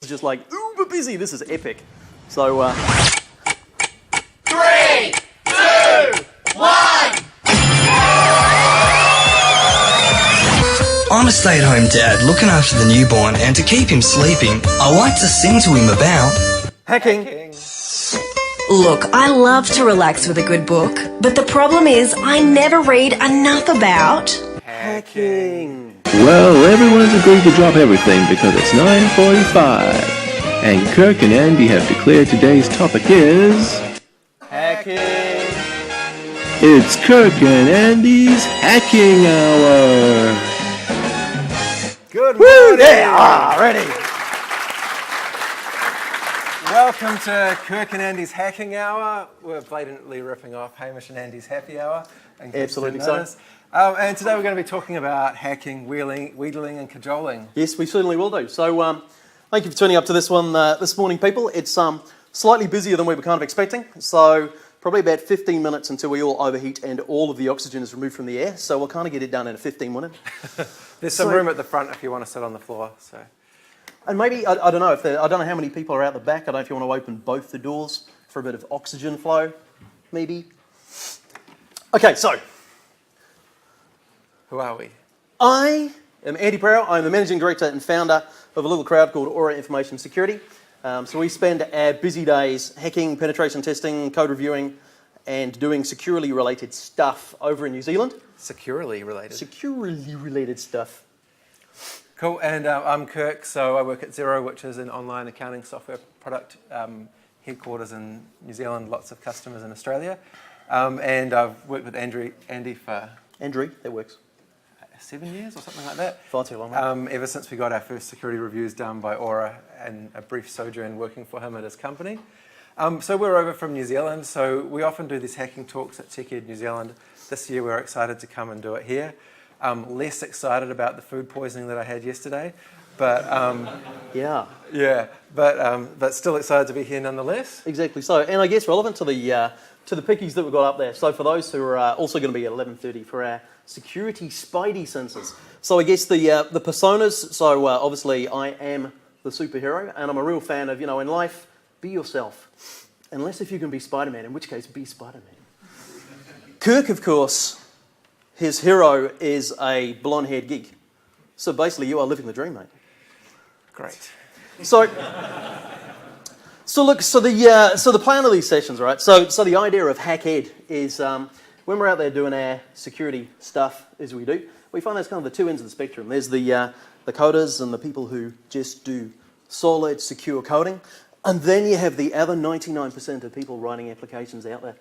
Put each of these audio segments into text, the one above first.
It's just like uber busy. This is epic. So, 3, 2, 1. I'm a stay-at-home dad looking after the newborn, and to keep him sleeping, I like to sing to him about hacking. Look, I love to relax with a good book, but the problem is I never read enough about Hacking. Well, everyone's agreed to drop everything because it's 9:45. And Kirk and Andy have declared today's topic is... Hacking. It's Kirk and Andy's Hacking Hour. Good morning. Yeah, ready. Welcome to Kirk and Andy's Hacking Hour. We're blatantly ripping off Hamish and Andy's Happy Hour. Absolutely so. And today we're going to be talking about hacking, wheedling and cajoling. Yes, we certainly will do. So thank you for turning up to this one this morning, people. It's slightly busier than we were kind of expecting. So probably about 15 minutes until we all overheat and all of the oxygen is removed from the air. So we'll kind of get it done in a 15 minute. There's some room at the front if you want to sit on the floor. So, and maybe, I don't know, I don't know how many people are out the back. I don't know if you want to open both the doors for a bit of oxygen flow, maybe. Okay, so who are we? I am Andy Prow. I'm the Managing Director and founder of a little crowd called Aura Information Security. So we spend our busy days hacking, penetration testing, code reviewing, and doing securely related stuff over in New Zealand. Securely related? Securely related stuff. Cool, and I'm Kirk, so I work at Xero, which is an online accounting software product, headquarters in New Zealand, lots of customers in Australia. And I've worked with Andy for... Andrew, that works. 7 years or something like that. Far too long. Ever since we got our first security reviews done by Aura and a brief sojourn working for him at his company. So we're over from New Zealand, so we often do these hacking talks at TechEd New Zealand. This year we're excited to come and do it here. Less excited about the food poisoning that I had yesterday, but but still excited to be here nonetheless. Exactly so, and I guess relevant to the pickies that we've got up there. So for those who are also going to be at 11:30 for our security spidey senses. So I guess the personas. So obviously I am the superhero, and I'm a real fan of, in life, be yourself. Unless if you can be Spider-Man, in which case be Spider-Man. Kirk, of course, his hero is a blonde-haired geek. So basically, you are living the dream, mate. Great. So the plan of these sessions, right? So the idea of TechEd is when we're out there doing our security stuff, as we do, we find there's kind of the two ends of the spectrum. There's the coders and the people who just do solid, secure coding, and then you have the other 99% of people writing applications out there.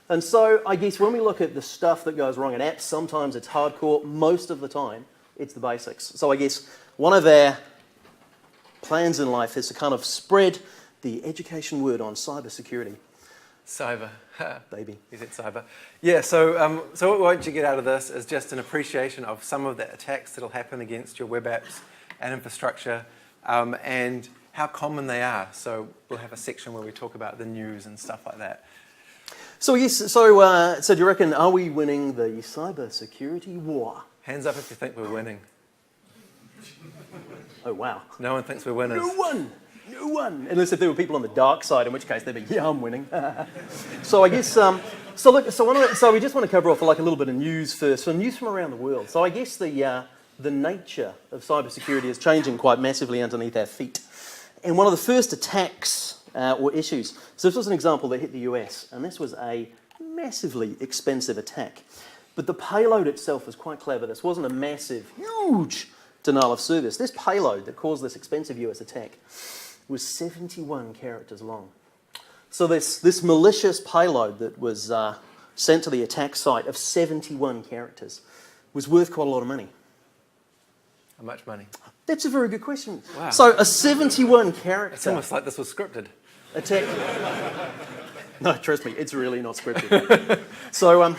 And so I guess when we look at the stuff that goes wrong in apps, sometimes it's hardcore. Most of the time, it's the basics. So I guess one of our plans in life is to kind of spread the education word on cybersecurity. Cyber. Baby. Is it cyber? Yeah, so what you get out of this is just an appreciation of some of the attacks that will happen against your web apps and infrastructure, and how common they are. So we'll have a section where we talk about the news and stuff like that. So yes, so do you reckon, are we winning the cybersecurity war? Hands up if you think we're winning. Oh wow. No one thinks we're winners. No one. Unless if there were people on the dark side, in which case they'd be, yeah, I'm winning. So I guess, so we just want to cover off like a little bit of news first. So news from around the world. So I guess the nature of cybersecurity is changing quite massively underneath our feet. And one of the first attacks or issues, so this was an example that hit the US, and this was a massively expensive attack. But the payload itself was quite clever. This wasn't a massive, huge denial of service. This payload that caused this expensive US attack was 71 characters long. So this malicious payload that was sent to the attack site of 71 characters was worth quite a lot of money. How much money? That's a very good question. Wow. So a 71 character... It's almost like this was scripted. Attack... No, trust me, it's really not scripted. So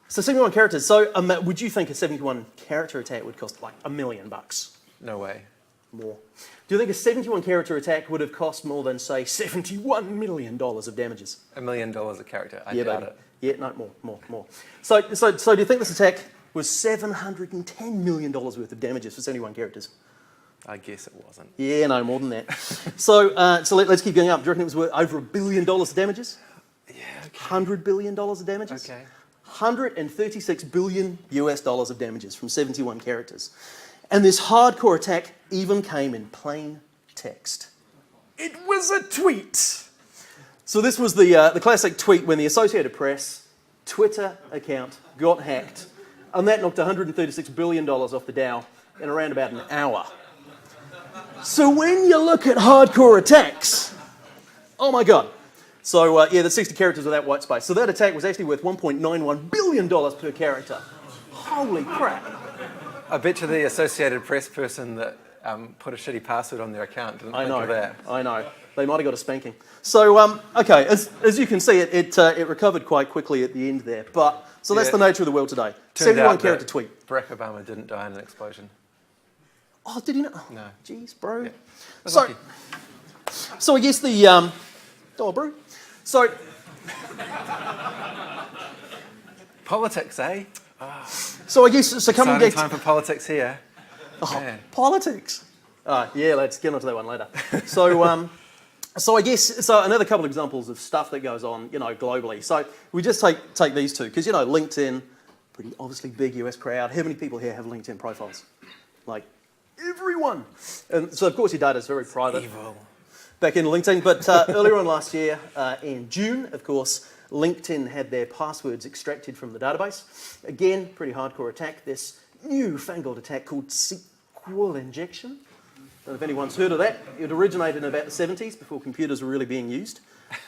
71 characters. So would you think a 71 character attack would cost like $1 million? No way. More. Do you think a 71 character attack would have cost more than, say, $71 million of damages? $1 million a character. I Yeah, doubt baby. it. Yeah, no, more. So do you think this attack was $710 million worth of damages for 71 characters? I guess it wasn't. Yeah, no, more than that. So let's keep going up. Do you reckon it was worth over $1 billion of damages? Yeah, okay. $100 billion of damages? Okay. $136 billion of damages from 71 characters. And this hardcore attack even came in plain text. It was a tweet. So this was the classic tweet when the Associated Press Twitter account got hacked, and that knocked $136 billion off the Dow in around about an hour. So when you look at hardcore attacks, oh my God. So yeah, the 60 characters without white space. So that attack was actually worth $1.91 billion per character. Holy crap. I bet you the Associated Press person that put a shitty password on their account didn't think of that. I know. They might have got a spanking. So, okay, as you can see, it recovered quite quickly at the end there. But so that's Yeah. the nature of the world today. Turned 71 out character that tweet. Barack Obama didn't die in an explosion. Oh, did he not? No. Jeez, bro. Yeah. So, Lucky. so I guess the oh, bro. So Politics, eh? so I guess so coming Exciting back time to for politics here. Man. politics. Yeah, let's get onto that one later. So. So I guess, so another couple of examples of stuff that goes on, globally. So we just take these two, because, LinkedIn, pretty obviously big US crowd. How many people here have LinkedIn profiles? Like, everyone. And so, of course, your data is very private. Evil. Back in LinkedIn. But earlier on last year, in June, of course, LinkedIn had their passwords extracted from the database. Again, pretty hardcore attack. This newfangled attack called SQL injection. Don't know if anyone's heard of that. It originated in about the 70s, before computers were really being used.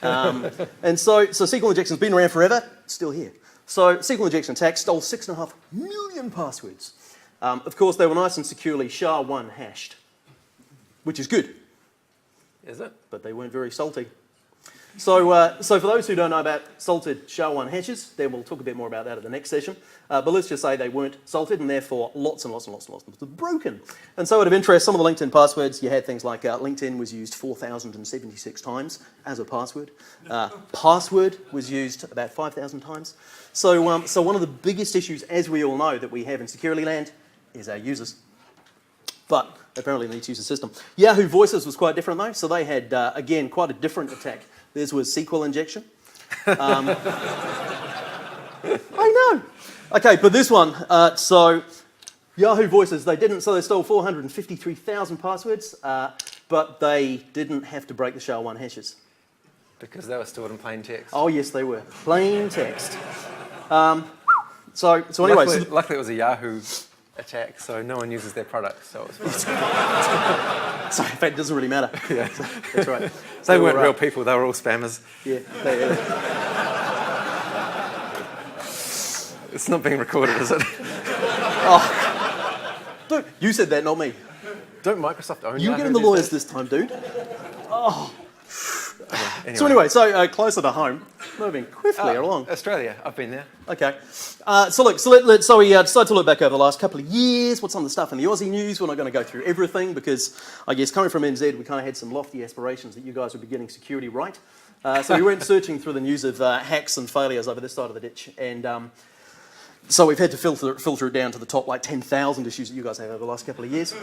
And so SQL injection's been around forever, it's still here. So SQL injection attack stole 6.5 million passwords. Of course, they were nice and securely SHA-1 hashed, which is good, Is it? but they weren't very salty. So for those who don't know about salted SHA-1 hashes, then we'll talk a bit more about that at the next session. But let's just say they weren't salted, and therefore lots and lots and lots and lots were broken. And so out of interest, some of the LinkedIn passwords, you had things like LinkedIn was used 4,076 times as a password. Password was used about 5,000 times. So one of the biggest issues, as we all know, that we have in security land is our users. But apparently they need to use the system. Yahoo Voices was quite different though. So they had, again, quite a different attack. Theirs was SQL injection. I know. Okay, but this one, so Yahoo Voices, they stole 453,000 passwords, but they didn't have to break the SHA-1 hashes. Because they were stored in plain text. Oh yes, they were. Plain text. So anyway. Luckily it was a Yahoo attack, so no one uses their products. So it's So in fact, it doesn't really matter. yeah. That's right. They weren't real people, they were all spammers. Yeah. It's not being recorded, is it? Dude, you said that, not me. Don't Microsoft own You're Yahoo getting the these lawyers days? this time, dude. Anyway. So anyway, closer to home, moving swiftly along. Australia, I've been there. Okay. So we decided to look back over the last couple of years. What's on the stuff in the Aussie news? We're not going to go through everything because I guess coming from NZ, we kind of had some lofty aspirations that you guys would be getting security right. So we went searching through the news of hacks and failures over this side of the ditch, and so we've had to filter it down to the top 10,000 issues that you guys have over the last couple of years.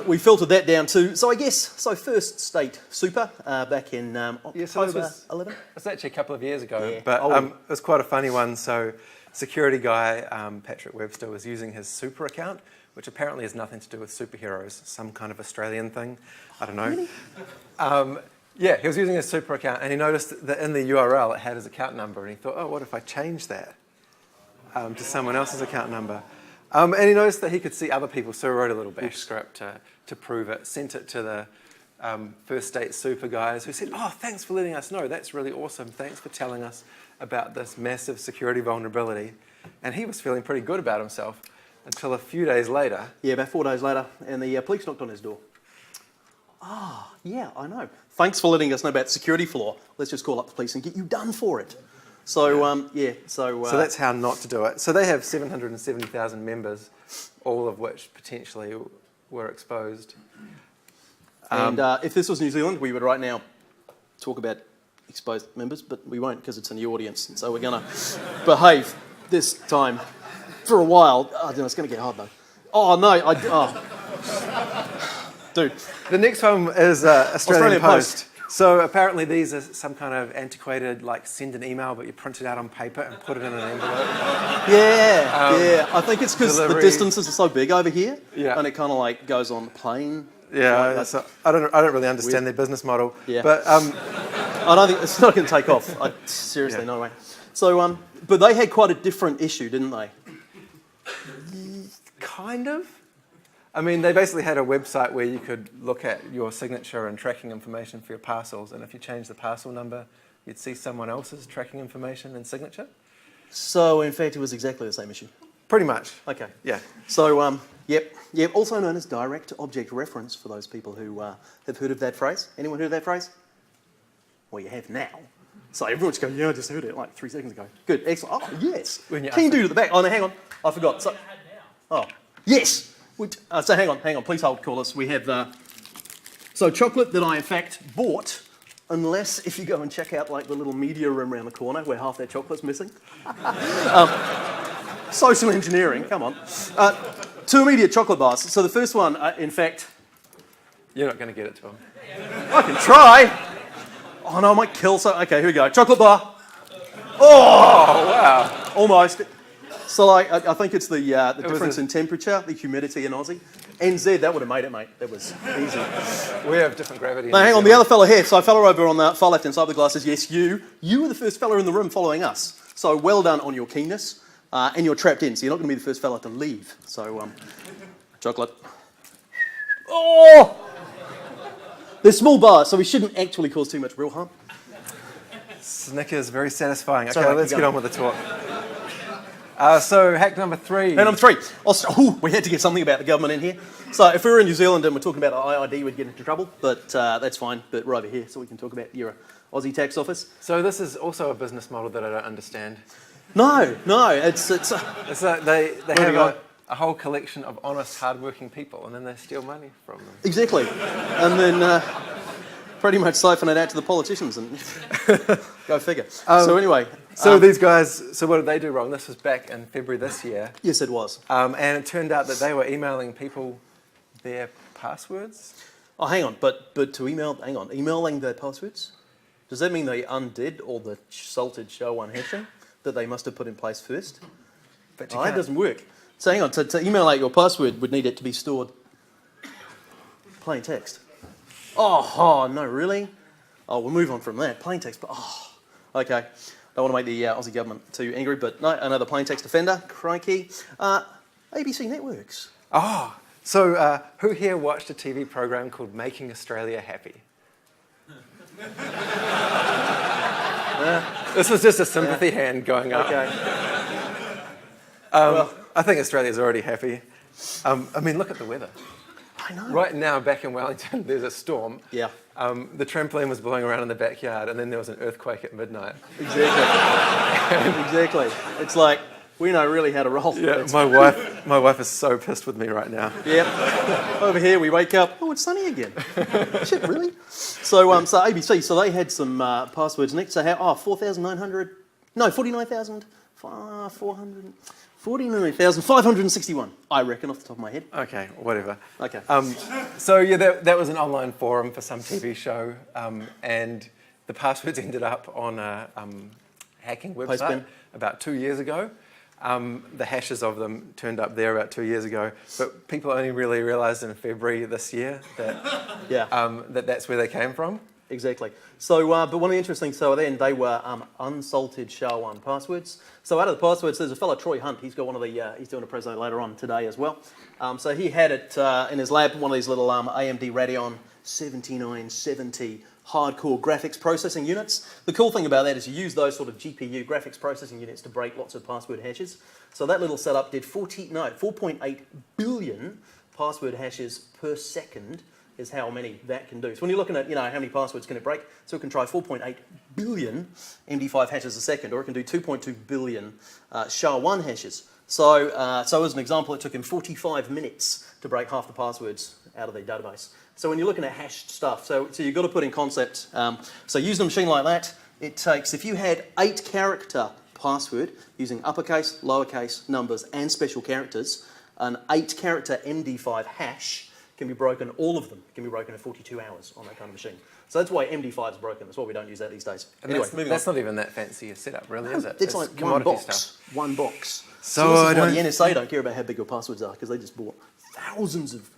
We filtered that down to, first state super back in October 11. It's actually a couple of years ago, Yeah. but Oh. it was quite a funny one. So security guy, Patrick Webster, was using his super account, which apparently has nothing to do with superheroes, some kind of Australian thing. I don't know. Really? Yeah, he was using his super account, and he noticed that in the URL it had his account number, and he thought, oh, what if I change that to someone else's account number? And he noticed that he could see other people, so he wrote a little bash script to prove it, sent it to the first state super guys, who said, oh, thanks for letting us know, that's really awesome, thanks for telling us about this massive security vulnerability. And he was feeling pretty good about himself until a few days later. Yeah, about 4 days later, and the police knocked on his door. Yeah, I know. Thanks for letting us know about the security flaw. Let's just call up the police and get you done for it. So So that's how not to do it. So they have 770,000 members, all of which potentially were exposed. and if this was New Zealand, we would right now talk about exposed members, but we won't because it's a new audience. So we're going to behave this time for a while. I don't know, it's going to get hard though. Oh no, dude. The next one is Australian Australian Post. So apparently these are some kind of antiquated, like send an email, but you print it out on paper and put it in an envelope. Yeah. I think it's because the delivery. distances are so big over here, Yeah. and it kind of like goes on the plane. Yeah, Like, so I don't really understand their business model. Yeah. But I don't think it's not going to take off. Seriously, Yeah. no way. So, but they had quite a different issue, didn't they? kind of. I mean, they basically had a website where you could look at your signature and tracking information for your parcels, and if you change the parcel number, you'd see someone else's tracking information and signature. So, in fact, it was exactly the same issue. Pretty much. Okay. Yeah. So, yep, also known as direct object reference for those people who have heard of that phrase. Anyone heard of that phrase? Well, you have now. So everyone's going, yeah, I just heard it like 3 seconds ago. Good, excellent. Oh, yes. When you Can you ask do to the back? Oh, no, hang on. I forgot. So, oh, yes. So hang on. Please hold, callers. We have, so chocolate that I, in fact, bought, unless if you go and check out like the little media room around the corner where half that chocolate's missing. Social engineering, come on. 2 immediate chocolate bars. So the first one, in fact... You're not going to get it to them. I can try. Oh no, I might kill so. Okay, here we go. Chocolate bar. Oh Wow. almost. So like, I think it's the difference in temperature, the humidity in Aussie. NZ, that would have made it, mate. That was easy. We have different gravity. Now hang on, the other fella here. So fella over on the far left hand side of the glass says, yes, you were the first fella in the room following us. So well done on your keenness, and you're trapped in. So you're not going to be the first fella to leave. So chocolate. Oh. They're small bars, so we shouldn't actually cause too much real harm. Snickers, very satisfying. Okay, Sorry, let's keep get on going. with the talk. So hack number 3. And number 3, we had to get something about the government in here. So if we were in New Zealand and we're talking about IID, we'd get into trouble, but that's fine. But we're over here, so we can talk about your Aussie tax office. So this is also a business model that I don't understand. No, it's It's like they have a whole collection of honest, hard-working people, and then they steal money from them. exactly. And then pretty much siphon it out to the politicians and go figure. So anyway. So these guys, so what did they do wrong? This was back in February this year. Yes, it was. And it turned out that they were emailing people their passwords. Oh, hang on, but to emailing their passwords? Does that mean they undid all the salted SHA-1 hashing that they must have put in place first? But That doesn't work. So hang on, to email out your password would need it to be stored plain text. Oh no, really? Oh, we'll move on from that. Plain text, but okay. Don't want to make the Aussie government too angry, but no, another plain text offender, crikey. ABC Networks. Oh, so who here watched a TV program called Making Australia Happy? This was just a sympathy hand going up. Okay. I think Australia's already happy. I mean, look at the weather. I know. Right now, back in Wellington, there's a storm. Yeah. The trampoline was blowing around in the backyard, and then there was an earthquake at midnight. Exactly. Exactly. It's like, we know really how to roll. Yeah, my wife is so pissed with me right now. Yep. Over here, we wake up, oh, it's sunny again. Shit, really? So ABC, so they had some passwords next. So 49,561, I reckon, off the top of my head. Okay, whatever. Okay. So yeah, that was an online forum for some TV show, and the passwords ended up on a hacking website Postman. about 2 years ago. The hashes of them turned up there about 2 years ago, but people only really realised in February this year that Yeah. that's where they came from. Exactly. So, but one of the interesting things, so then they were unsalted SHA-1 passwords. So out of the passwords, there's a fellow, Troy Hunt, he's got one of the, he's doing a preso later on today as well. So he had it in his lab, one of these little AMD Radeon 7970 hardcore graphics processing units. The cool thing about that is you use those sort of GPU graphics processing units to break lots of password hashes. So that little setup did 4.8 billion password hashes per second is how many that can do. So when you're looking at, how many passwords can it break, so it can try 4.8 billion MD5 hashes a second, or it can do 2.2 billion SHA-1 hashes. So as an example, it took him 45 minutes to break half the passwords out of the database. So when you're looking at hashed stuff, so you've got to put in concept, so using a machine like that, it takes, if you had 8-character password using uppercase, lowercase, numbers, and special characters, an 8-character MD5 hash can be broken, all of them can be broken in 42 hours on that kind of machine. So that's why MD5 is broken. That's why we don't use that these days. And Anyway, that's, moving that's on. not even that fancy a setup, really, is it? It's like one commodity box. stuff. One box. So this I is why don't- the NSA don't care about how big your passwords are, because they just bought thousands of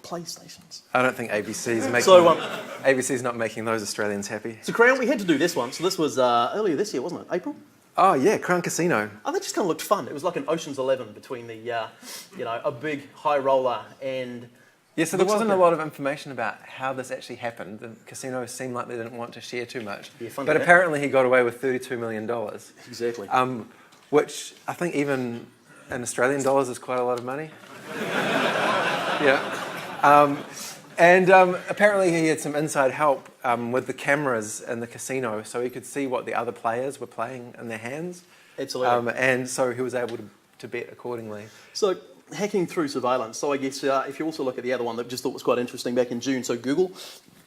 PlayStations. I don't think ABC's making. So, ABC's not making those Australians happy. So Crown, we had to do this one. So this was earlier this year, wasn't it? April? Oh yeah, Crown Casino. Oh, that just kind of looked fun. It was like an Ocean's 11 between the, a big high roller and... Yeah, so there Looks wasn't like a lot of information about how this actually happened. The casinos seemed like they didn't want to share too much. Yeah, fun but to that. apparently he got away with $32 million. Exactly. Which I think even in Australian dollars is quite a lot of money. Yeah. Apparently he had some inside help with the cameras in the casino, so he could see what the other players were playing in their hands. Absolutely. And so he was able to bet accordingly. So hacking through surveillance. So I guess if you also look at the other one that I just thought was quite interesting back in June, so Google,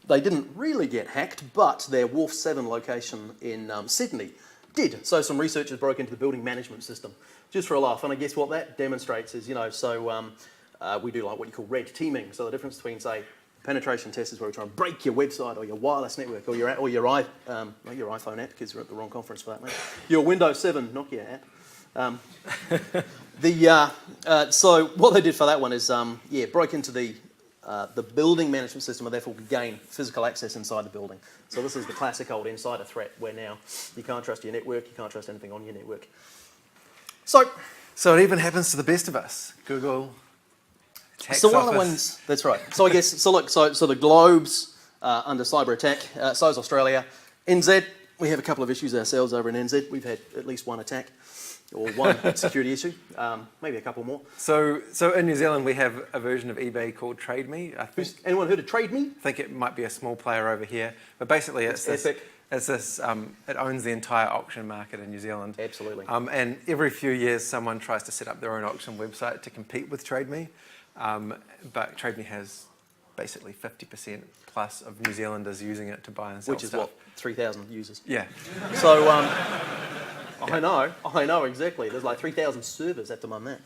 they didn't really get hacked, but their Wharf 7 location in Sydney did. So some researchers broke into the building management system just for a laugh. And I guess what that demonstrates is, we do like what you call red teaming. So the difference between, say, penetration test is where we try and break your website or your wireless network or your iPhone app, because we're at the wrong conference for that, mate. Your Windows 7 Nokia app. So what they did for that one is, broke into the building management system and therefore could gain physical access inside the building. So this is the classic old insider threat where now you can't trust your network, you can't trust anything on your network. So it even happens to the best of us. Google, tax one of the office. ones, that's right. So I guess, so the Globe's under cyber attack, so is Australia. NZ, we have a couple of issues ourselves over in NZ. We've had at least one attack, or one security issue, maybe a couple more. So in New Zealand we have a version of eBay called Trade Me. Anyone heard of Trade Me? I think it might be a small player over here, but basically it owns the entire auction market in New Zealand. Absolutely. And every few years someone tries to set up their own auction website to compete with Trade Me, but Trade Me has basically 50% plus of New Zealanders using it to buy and sell Which is stuff. what, 3,000 users. Yeah. So, I know exactly. There's like 3,000 servers have to run that.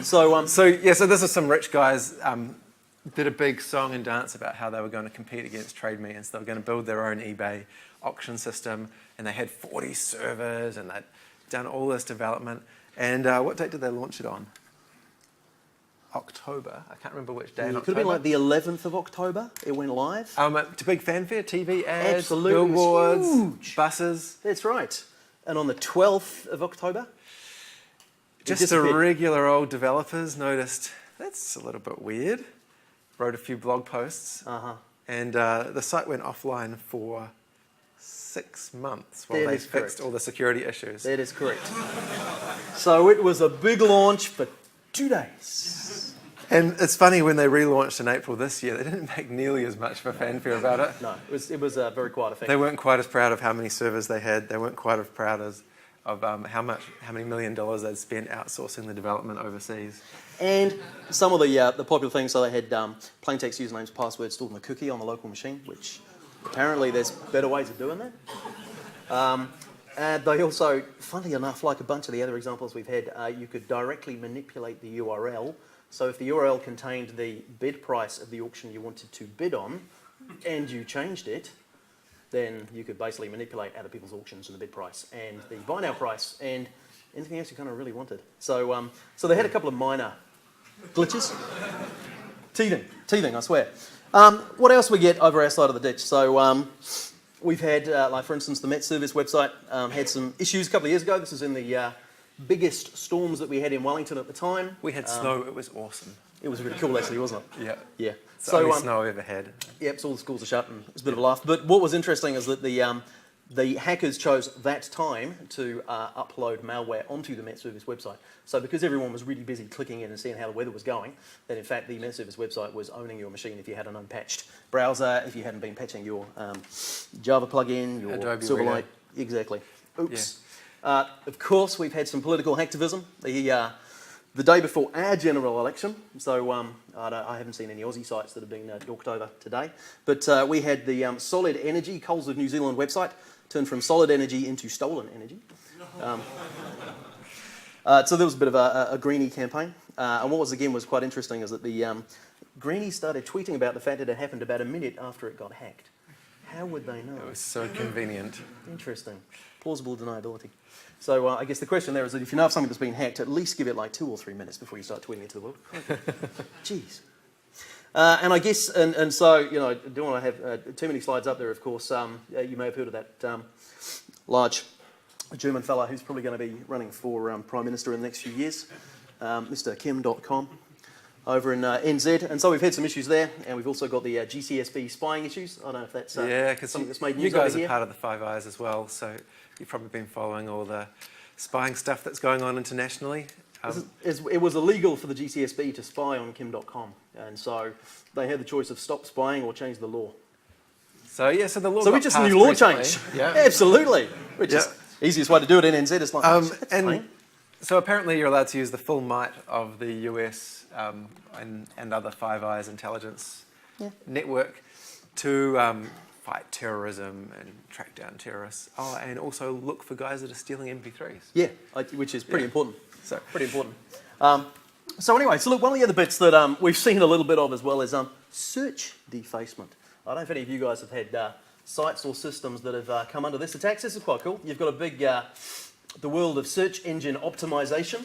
So this is some rich guys did a big song and dance about how they were going to compete against Trade Me, and so they were going to build their own eBay auction system, and they had 40 servers, and they'd done all this development. And what date did they launch it on? October. I can't remember which day in It October. could have been like the 11th of October. It went live. To big fanfare, TV ads, Absolutely. It was billboards, huge. buses. That's right. And on the 12th of October, Just the regular old developers noticed, that's a little bit weird. Wrote a few blog posts. And the site went offline for 6 months while That they is fixed correct. all the security issues. That is correct. So it was a big launch for 2 days. And it's funny, when they relaunched in April this year, they didn't make nearly as much of a fanfare about it. No, it was a very quiet effect. They weren't quite as proud of how many servers they had. They weren't quite as proud of how many $1 million they'd spent outsourcing the development overseas. And some of the popular things, so they had plain text usernames, passwords stored in the cookie on the local machine, which apparently there's better ways of doing that. And they also, funnily enough, like a bunch of the other examples we've had, you could directly manipulate the URL. So if the URL contained the bid price of the auction you wanted to bid on, and you changed it, then you could basically manipulate other people's auctions and the bid price and the buy now price and anything else you kind of really wanted. So so they had a couple of minor glitches. Teething, I swear. What else we get over our side of the ditch? So we've had, like for instance, the Met Service website had some issues a couple of years ago. This is in the biggest storms that we had in Wellington at the time. We had snow. It was awesome. It was really cool, actually, wasn't it? Yeah. Yeah. It's the only snow I've ever had. Yep, so all the schools are shut and it's a bit of a laugh. But what was interesting is that the hackers chose that time to upload malware onto the Met Service website. So because everyone was really busy clicking in and seeing how the weather was going, then in fact the Met Service website was owning your machine if you had an unpatched browser, if you hadn't been patching your Java plugin, your Adobe Silverlight. Reader. Exactly. Oops. Yeah. Of course, we've had some political hacktivism. The day before our general election, so I haven't seen any Aussie sites that have been dorked over today, but we had the Solid Energy, Coles of New Zealand website, turned from solid energy into stolen energy. So there was a bit of a greenie campaign, and what was quite interesting is that Greenie started tweeting about the fact that it happened about a minute after it got hacked. How would they know? It was so convenient. Interesting. Plausible deniability. So I guess the question there is that if you know of something that's been hacked, at least give it like 2 or 3 minutes before you start tweeting it to the world. Jeez. And I guess, and so, you know, I don't want to have too many slides up there, of course. You may have heard of that large German fella who's probably going to be running for Prime Minister in the next few years, Mr. Kim.com over in NZ. And so we've had some issues there, and we've also got the GCSB spying issues. I don't know if that's something that's made news you guys over are here. part of the Five Eyes as well, so you've probably been following all the spying stuff that's going on internationally. It was illegal for the GCSB to spy on Kim.com, and so they had the choice of stop spying or change the law. So yeah, so the law. So we got just passed new law recently. change. Yeah. Absolutely. Which is easiest way to do it in NZ. It's like, that's and fine. so apparently you're allowed to use the full might of the US and other Five Eyes intelligence network to fight terrorism and track down terrorists. Oh, and also look for guys that are stealing MP3s. Yeah, which is pretty important. So Pretty important. So anyway, so look, one of the other bits that we've seen a little bit of as well is search defacement. I don't know if any of you guys have had sites or systems that have come under this attack. This is quite cool. You've got a big, the world of search engine optimization.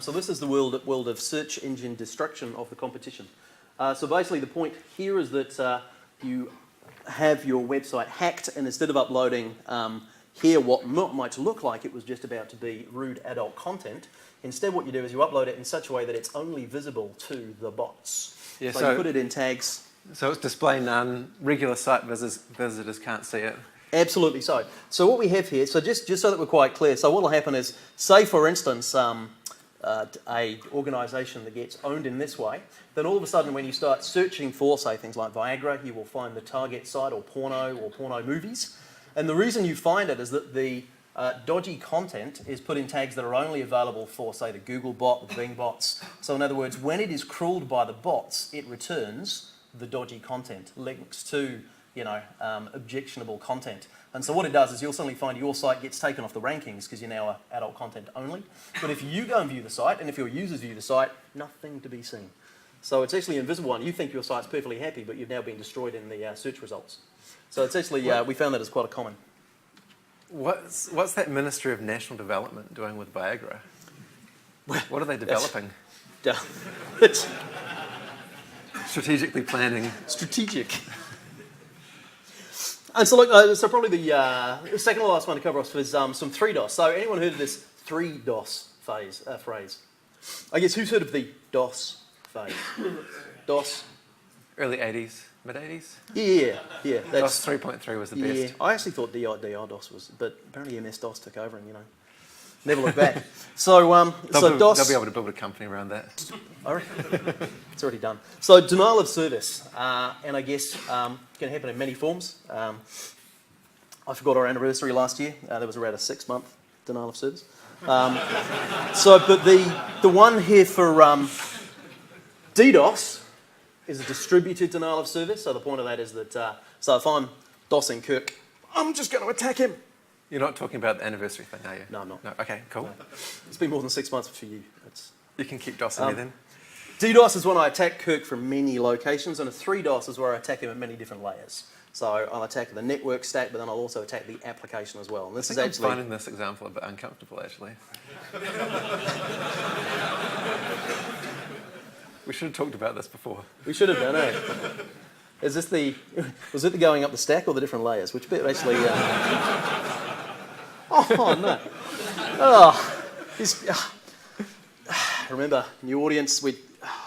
So this is the world of search engine destruction of the competition. So basically the point here is that you have your website hacked, and instead of uploading here what might look like it was just about to be rude adult content, instead what you do is you upload it in such a way that it's only visible to the bots. Yeah, so you put it in tags. So it's display none. Regular site visitors can't see it. Absolutely so. So what we have here, so just so that we're quite clear, so what will happen is, say for instance, a organisation that gets owned in this way, then all of a sudden when you start searching for, say, things like Viagra, you will find the target site or porno movies. And the reason you find it is that the dodgy content is put in tags that are only available for, say, the Google bot, the Bing bots. So in other words, when it is crawled by the bots, it returns the dodgy content, links to, you know, objectionable content. And so what it does is you'll suddenly find your site gets taken off the rankings because you're now adult content only. But if you go and view the site, and if your users view the site, nothing to be seen. So it's actually invisible, and you think your site's perfectly happy, but you've now been destroyed in the search results. So it's actually, we found that as quite a common. What's that Ministry of National Development doing with Viagra? What are they developing? It's Strategically planning. strategic. And so look, so probably the second to last one to cover off is some 3DOS. So anyone heard of this 3DOS phrase? I guess who's heard of the DOS phase? DOS? Early 80s, mid 80s? Yeah. DOS 3.3 was the Yeah, best. I actually thought DOS was, but apparently MS-DOS took over and, you know, never looked back. So, DOS... They'll be able to build a company around that. I reckon. It's already done. So denial of service, and I guess can happen in many forms. I forgot our anniversary last year. There was around a 6-month denial of service. But the one here for DDoS is a distributed denial of service. So the point of that is that, so if I'm DOSing Kirk, I'm just going to attack him. You're not talking about the anniversary thing, are you? No, I'm not. No. Okay, cool. It's been more than 6 months for you. You can keep DOSing me then. DDoS is when I attack Kirk from many locations, and a 3DOS is where I attack him at many different layers. So I'll attack the network stack, but then I'll also attack the application as well. And this is actually... I'm finding this example a bit uncomfortable, actually. We should have talked about this before. We should have done it. Is this was it the going up the stack or the different layers? Which bit actually... Oh, no. Remember, new audience,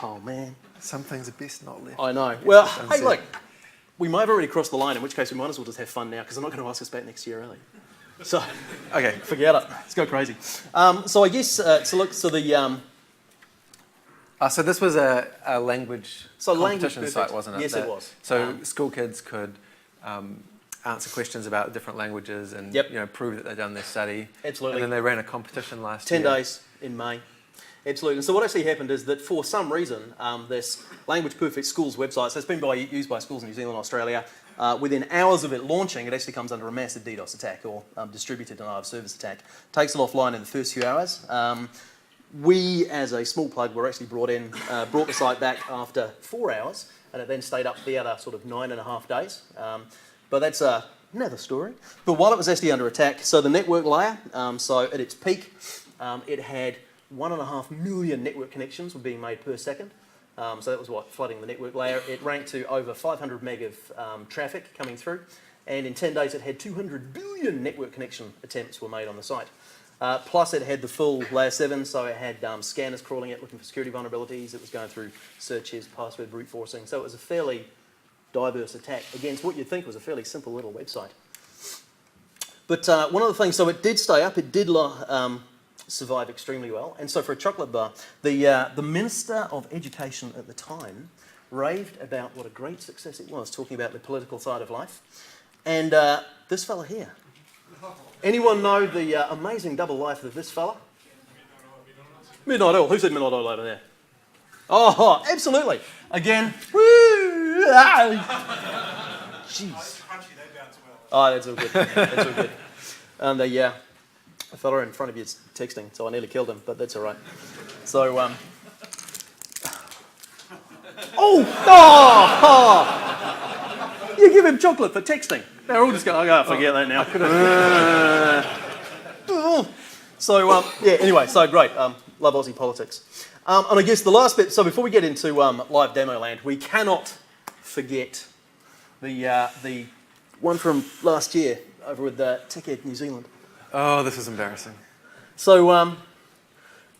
oh man. Some things are best not left. I know. Well, hey, look, we might have already crossed the line, in which case we might as well just have fun now, because they're not going to ask us back next year, are they? So, Okay. forget it. Let's go crazy. So I guess, so the... So this was a language competition perfect. site, wasn't it? Yes, it was. So school kids could answer questions about different languages and prove that they'd done their study. Absolutely. And then they ran a competition last 10 year. days in May. Absolutely. And so what actually happened is that for some reason, this Language Perfect Schools website, so it's been used by schools in New Zealand and Australia, within hours of it launching, it actually comes under a massive DDoS attack or distributed denial of service attack. Takes it offline in the first few hours. we, as a small plug, were actually brought the site back after 4 hours, and it then stayed up the other sort of 9.5 days. But that's another story. But while it was actually under attack, so the network layer, so at its peak, it had 1.5 million network connections were being made per second. So that was what, flooding the network layer. It ranked to over 500 meg of traffic coming through. And in 10 days, it had 200 billion network connection attempts were made on the site. Plus, it had the full layer 7, so it had scanners crawling it, looking for security vulnerabilities. It was going through searches, password brute forcing. So it was a fairly diverse attack against what you'd think was a fairly simple little website. But one of the things, so it did stay up, it did survive extremely well. And so for a chocolate bar, the Minister of Education at the time raved about what a great success it was, talking about the political side of life. And this fella here. Anyone know the amazing double life of this fella? Midnight Oil. Who said Midnight Oil over there? Oh, absolutely. Again, woo! Jeez. Oh, that's all good. That's all good. And the fella in front of you is texting, so I nearly killed him, but that's all right. So, you give him chocolate for texting. They're all just going, forget that now. Anyway, so great. Love Aussie politics. And I guess the last bit, so before we get into live demo land, we cannot forget the one from last year over with TechEd New Zealand. Oh, this is embarrassing. So,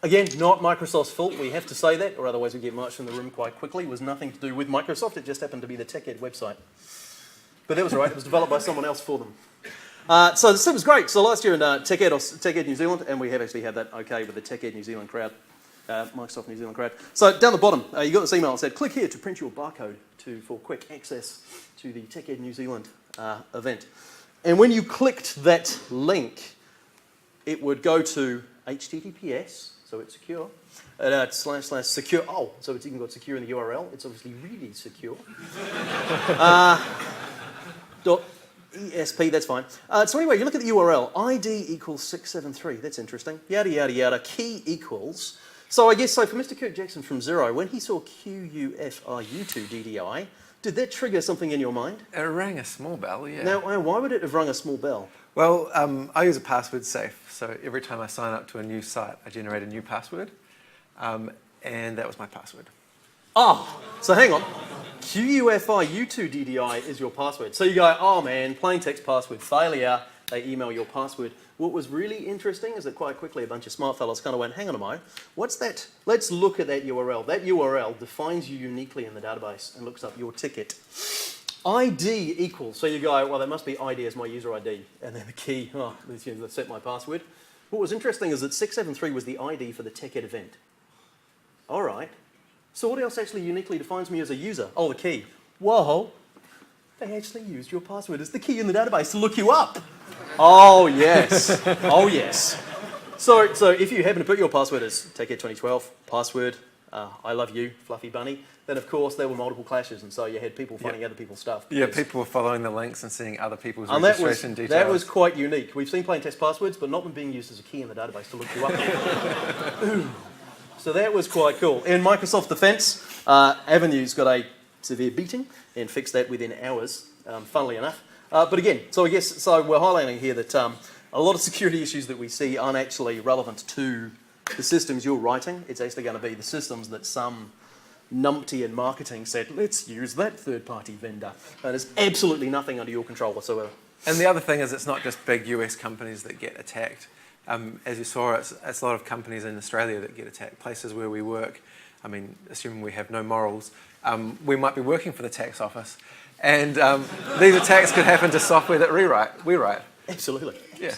again, not Microsoft's fault, we have to say that, or otherwise we get marched from the room quite quickly. It was nothing to do with Microsoft, it just happened to be the TechEd website. But that was all right, it was developed by someone else for them. So this was great. So last year in TechEd New Zealand, and we have actually had that okay with the TechEd New Zealand crowd, Microsoft New Zealand crowd. So down the bottom, you got this email that said, click here to print your barcode for quick access to the TechEd New Zealand event. And when you clicked that link, it would go to HTTPS, so it's secure, //secure, so it's even got secure in the URL. It's obviously really secure. .esp, that's fine. So anyway, you look at the URL, ID equals 673, that's interesting. Yada, yada, yada, key equals. So I guess, so for Mr. Kirk Jackson from Xero, when he saw QUFRU2 DDI, did that trigger something in your mind? It rang a small bell, yeah. Now, why would it have rung a small bell? Well, I use a password safe, so every time I sign up to a new site, I generate a new password, and that was my password. Oh, so hang on. QUFRU2 DDI is your password. So you go, oh man, plain text password failure. They email your password. What was really interesting is that quite quickly a bunch of smart fellas kind of went, hang on a moment, what's that? Let's look at that URL. That URL defines you uniquely in the database and looks up your ticket. ID equals, so you go, well, that must be ID as my user ID. And then the key, let's set my password. What was interesting is that 673 was the ID for the TechEd event. All right. So what else actually uniquely defines me as a user? Oh, the key. Whoa. They actually used your password as the key in the database to look you up. Oh, yes. Oh, yes. So if you happen to put your password as TechEd 2012, password, I love you, Fluffy Bunny, then of course there were multiple clashes, and so you had people finding other people's stuff. Yeah, people were following the links and seeing other people's registration details. That was quite unique. We've seen plain text passwords, but not them being used as a key in the database to look you up. So that was quite cool. In Microsoft Defense, Avenue's got a severe beating and fixed that within hours, funnily enough. But again, so I guess, so we're highlighting here that a lot of security issues that we see aren't actually relevant to the systems you're writing. It's actually going to be the systems that some numpty in marketing said, let's use that third-party vendor. And there's absolutely nothing under your control whatsoever. And the other thing is it's not just big US companies that get attacked. As you saw, it's a lot of companies in Australia that get attacked, places where we work. I mean, assuming we have no morals, we might be working for the tax office. And these attacks could happen to software that we write. Absolutely. Yeah.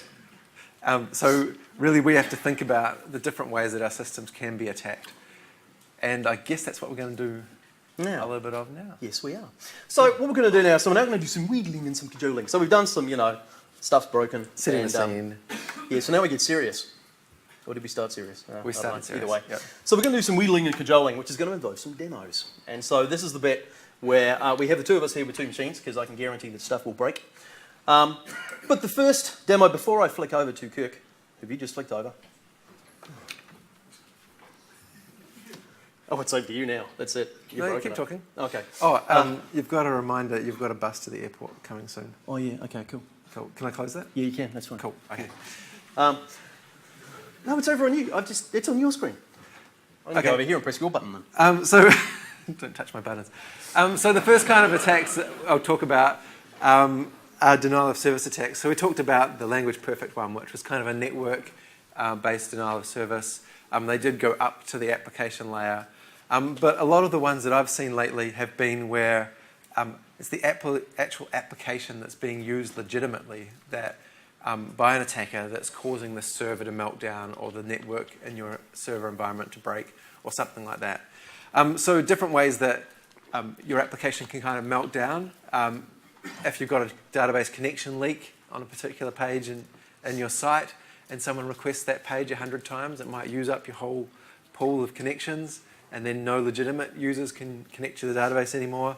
So really we have to think about the different ways that our systems can be attacked. And I guess that's what we're going to do a little bit of now. Yes, we are. So what we're going to do now, so we're now going to do some Wheedling and some Cajoling. So we've done some, stuff's broken. Setting the scene. Yeah, so now we get serious. Or did we start serious? We started serious. Either way. Yep. So we're going to do some Wheedling and Cajoling, which is going to involve some demos. And so this is the bit where we have the two of us here with two machines, because I can guarantee that stuff will break. But the first demo, before I flick over to Kirk, have you just flicked over? Oh, it's over to you now. That's it. You've No, you broken keep it. talking. Okay. Oh, you've got a reminder. You've got a bus to the airport coming soon. Oh, yeah. Okay, cool. Cool. Can I close that? Yeah, you can. That's fine. Cool. Okay. No, it's over on you. It's on your screen. I'm going to Okay. go over here and press your button then. So, don't touch my buttons. So the first kind of attacks that I'll talk about are denial of service attacks. So we talked about the language perfect one, which was kind of a network-based denial of service. They did go up to the application layer. But a lot of the ones that I've seen lately have been where it's the actual application that's being used legitimately that by an attacker that's causing the server to melt down or the network in your server environment to break or something like that. So different ways that your application can kind of melt down. If you've got a database connection leak on a particular page in your site and someone requests that page 100 times, it might use up your whole pool of connections and then no legitimate users can connect to the database anymore.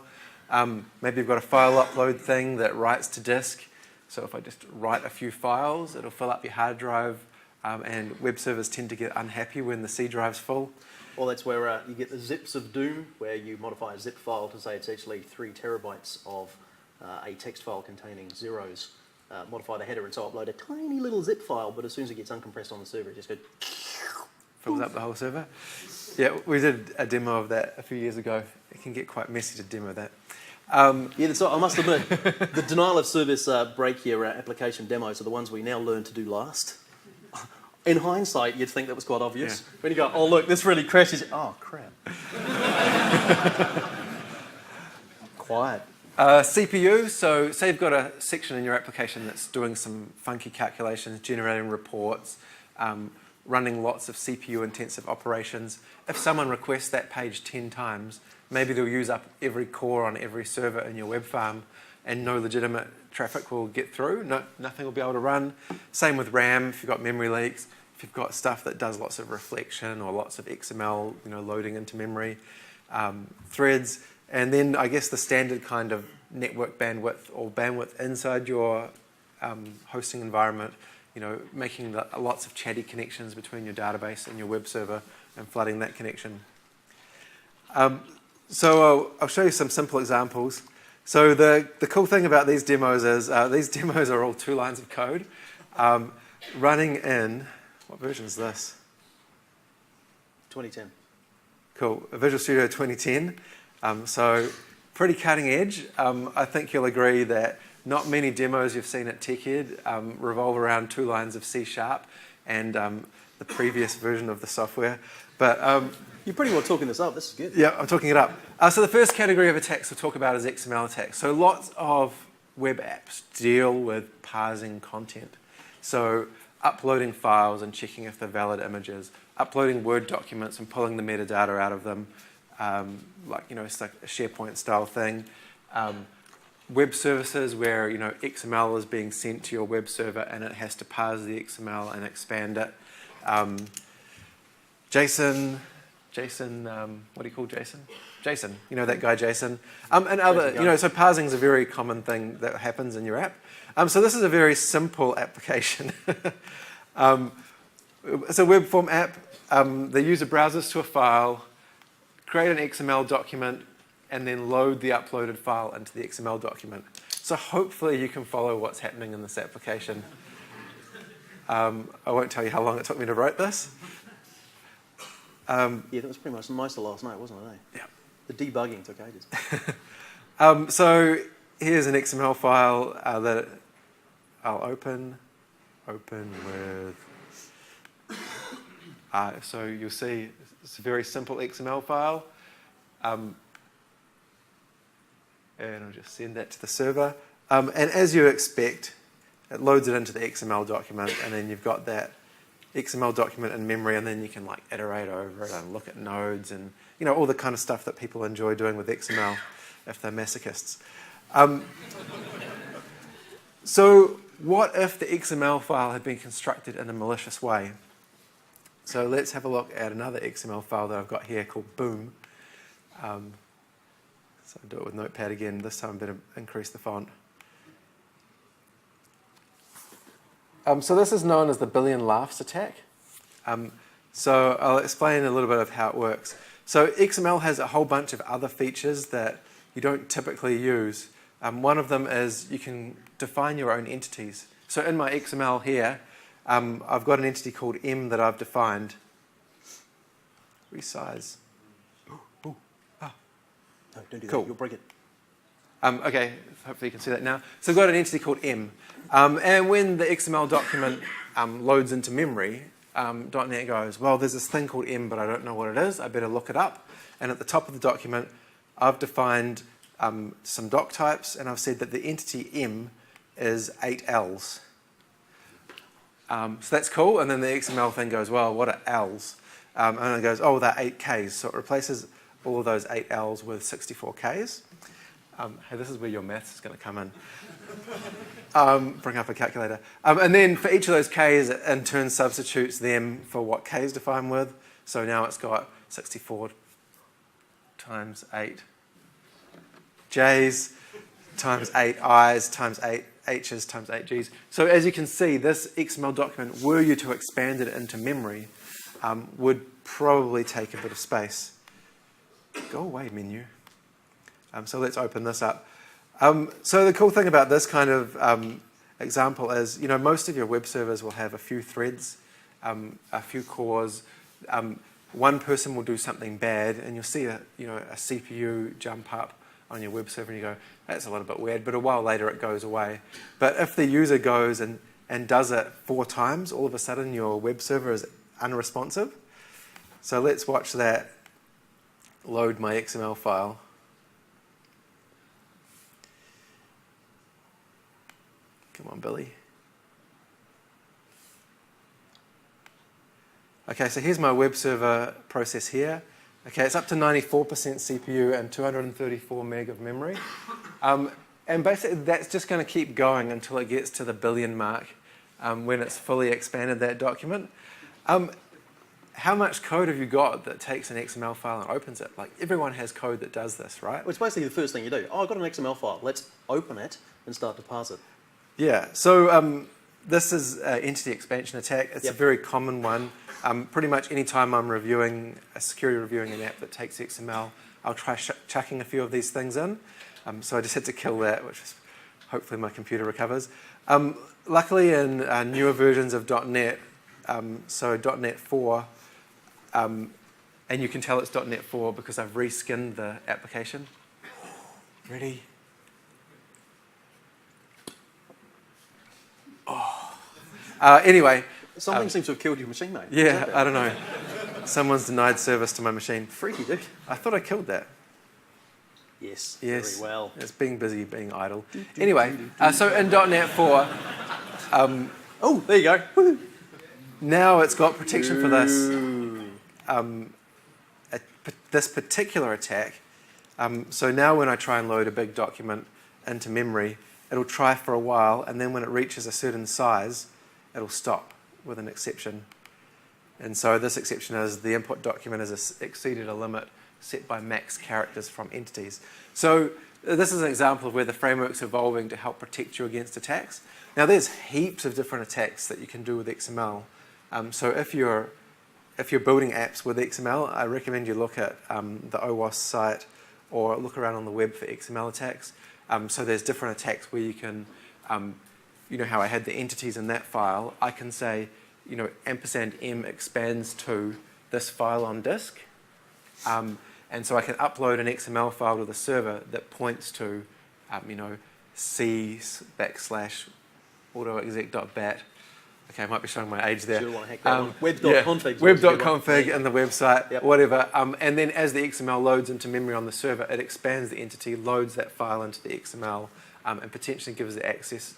Maybe you've got a file upload thing that writes to disk. So if I just write a few files, it'll fill up your hard drive, and web servers tend to get unhappy when the C drive's full. Well, that's where you get the zips of doom, where you modify a zip file to say it's actually 3 terabytes of a text file containing zeros. Modify the header and so upload a tiny little zip file, but as soon as it gets uncompressed on the server, it just goes... Fills up the whole server. Yeah, we did a demo of that a few years ago. It can get quite messy to demo that. Yeah, so I must admit, the denial of service break your application demos are the ones we now learn to do last. In hindsight, you'd think that was quite obvious. Yeah. When you go, oh look, this really crashes. Oh crap. Quiet. CPU, so say you've got a section in your application that's doing some funky calculations, generating reports, running lots of CPU-intensive operations. If someone requests that page 10 times, maybe they'll use up every core on every server in your web farm and no legitimate traffic will get through. Nothing will be able to run. Same with RAM, if you've got memory leaks, if you've got stuff that does lots of reflection or lots of XML loading into memory, threads, and then I guess the standard kind of network bandwidth or bandwidth inside your hosting environment, making lots of chatty connections between your database and your web server and flooding that connection. So I'll show you some simple examples. So the cool thing about these demos is these demos are all 2 lines of code running in, what version is this? 2010. Cool, Visual Studio 2010. So pretty cutting edge. I think you'll agree that not many demos you've seen at TechEd revolve around 2 lines of C# and the previous version of the software. But You're pretty well talking this up. This is good. yeah, I'm talking it up. So the first category of attacks we'll talk about is XML attacks. So lots of web apps deal with parsing content. So uploading files and checking if they're valid images, uploading Word documents and pulling the metadata out of them, it's like a SharePoint style thing. Web services where XML is being sent to your web server and it has to parse the XML and expand it. JSON, what do you call Jason? Jason, that guy Jason. And other, so parsing is a very common thing that happens in your app. So this is a very simple application. It's a web form app. The user browses to a file, create an XML document, and then load the uploaded file into the XML document. So hopefully you can follow what's happening in this application. I won't tell you how long it took me to write this. Yeah, that was pretty much most of last night, wasn't it? Yeah. The debugging took ages. So here's an XML file that I'll open with. So you'll see it's a very simple XML file. And I'll just send that to the server. And as you expect, it loads it into the XML document, and then you've got that XML document in memory, and then you can iterate over it and look at nodes and all the kind of stuff that people enjoy doing with XML if they're masochists. So what if the XML file had been constructed in a malicious way? So let's have a look at another XML file that I've got here called boom. So I'll do it with Notepad again. This time I better increase the font. So this is known as the billion laughs attack. So I'll explain a little bit of how it works. So XML has a whole bunch of other features that you don't typically use. One of them is you can define your own entities. So in my XML here, I've got an entity called M that I've defined. Resize. No, don't do Cool. that. You'll break it. Okay, hopefully you can see that now. So I've got an entity called M. And when the XML document loads into memory, .NET goes, well, there's this thing called M, but I don't know what it is. I better look it up. And at the top of the document, I've defined some doc types, and I've said that the entity M is 8 Ls. So that's cool. And then the XML thing goes, well, what are Ls? And it goes, oh, they're 8 Ks. So it replaces all of those 8 Ls with 64 Ks. Hey, this is where your maths is going to come in. Bring up a calculator. And then for each of those Ks, it in turn substitutes them for what K is defined with. So now it's got 64 times 8 Js times 8 Is times 8 Hs times 8 Gs. So as you can see, this XML document, were you to expand it into memory, would probably take a bit of space. Go away, menu. So let's open this up. So the cool thing about this kind of example is, most of your web servers will have a few threads, a few cores. One person will do something bad, and you'll see a CPU jump up on your web server, and you go, that's a little bit weird, but a while later it goes away. But if the user goes and does it 4 times, all of a sudden your web server is unresponsive. So let's watch that load my XML file. Come on, Billy. Okay, so here's my web server process here. Okay, it's up to 94% CPU and 234 meg of memory. And basically that's just going to keep going until it gets to the billion mark when it's fully expanded that document. How much code have you got that takes an XML file and opens it? Like, everyone has code that does this, right? Well, it's basically the first thing you do. Oh, I've got an XML file. Let's open it and start to parse it. Yeah, so this is an entity expansion attack. It's a very common one. Pretty much any time I'm reviewing an app that takes XML, I'll try chucking a few of these things in. So I just had to kill that, which is hopefully my computer recovers. Luckily, in newer versions of .NET, so .NET 4, and you can tell it's .NET 4 because I've reskinned the application. Ready? Anyway. Something seems to have killed your machine, mate. Yeah, I don't know. Someone's denied service to my machine. Freaky, dude. I thought I killed that. Yes, Yes. very well. It's being busy, being idle. Anyway, so in .NET 4, Oh, there you go. Woo. now it's got protection for this. This particular attack. So now when I try and load a big document into memory, it'll try for a while, and then when it reaches a certain size, it'll stop with an exception. And so this exception is the input document has exceeded a limit set by max characters from entities. So this is an example of where the framework's evolving to help protect you against attacks. Now there's heaps of different attacks that you can do with XML. So if you're building apps with XML, I recommend you look at the OWASP site or look around on the web for XML attacks. So there's different attacks where you can, you know how I had the entities in that file, I can say, you know, &m expands to this file on disk. And so I can upload an XML file to the server that points to, you know, c/autoexec.bat. Okay, I might be showing my age there. Sure want to hack that one. Web.config. Yeah, web.config in the website, whatever. And then as the XML loads into memory on the server, it expands the entity, loads that file into the XML, and potentially gives the access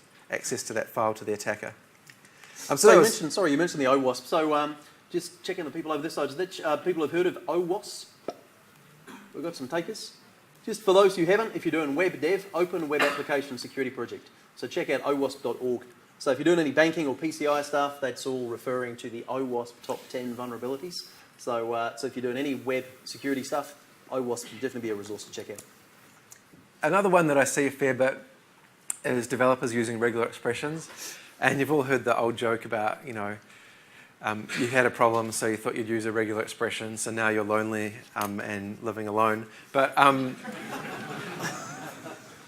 to that file to the attacker. So you mentioned the OWASP. So just checking the people over this side. People have heard of OWASP? We've got some takers. Just for those who haven't, if you're doing web dev, Open Web Application Security Project. So check out owasp.org. So if you're doing any banking or PCI stuff, that's all referring to the OWASP top 10 vulnerabilities. So if you're doing any web security stuff, OWASP would definitely be a resource to check out. Another one that I see a fair bit is developers using regular expressions. And you've all heard the old joke about, you know, You had a problem, so you thought you'd use a regular expression, so now you're lonely and living alone. But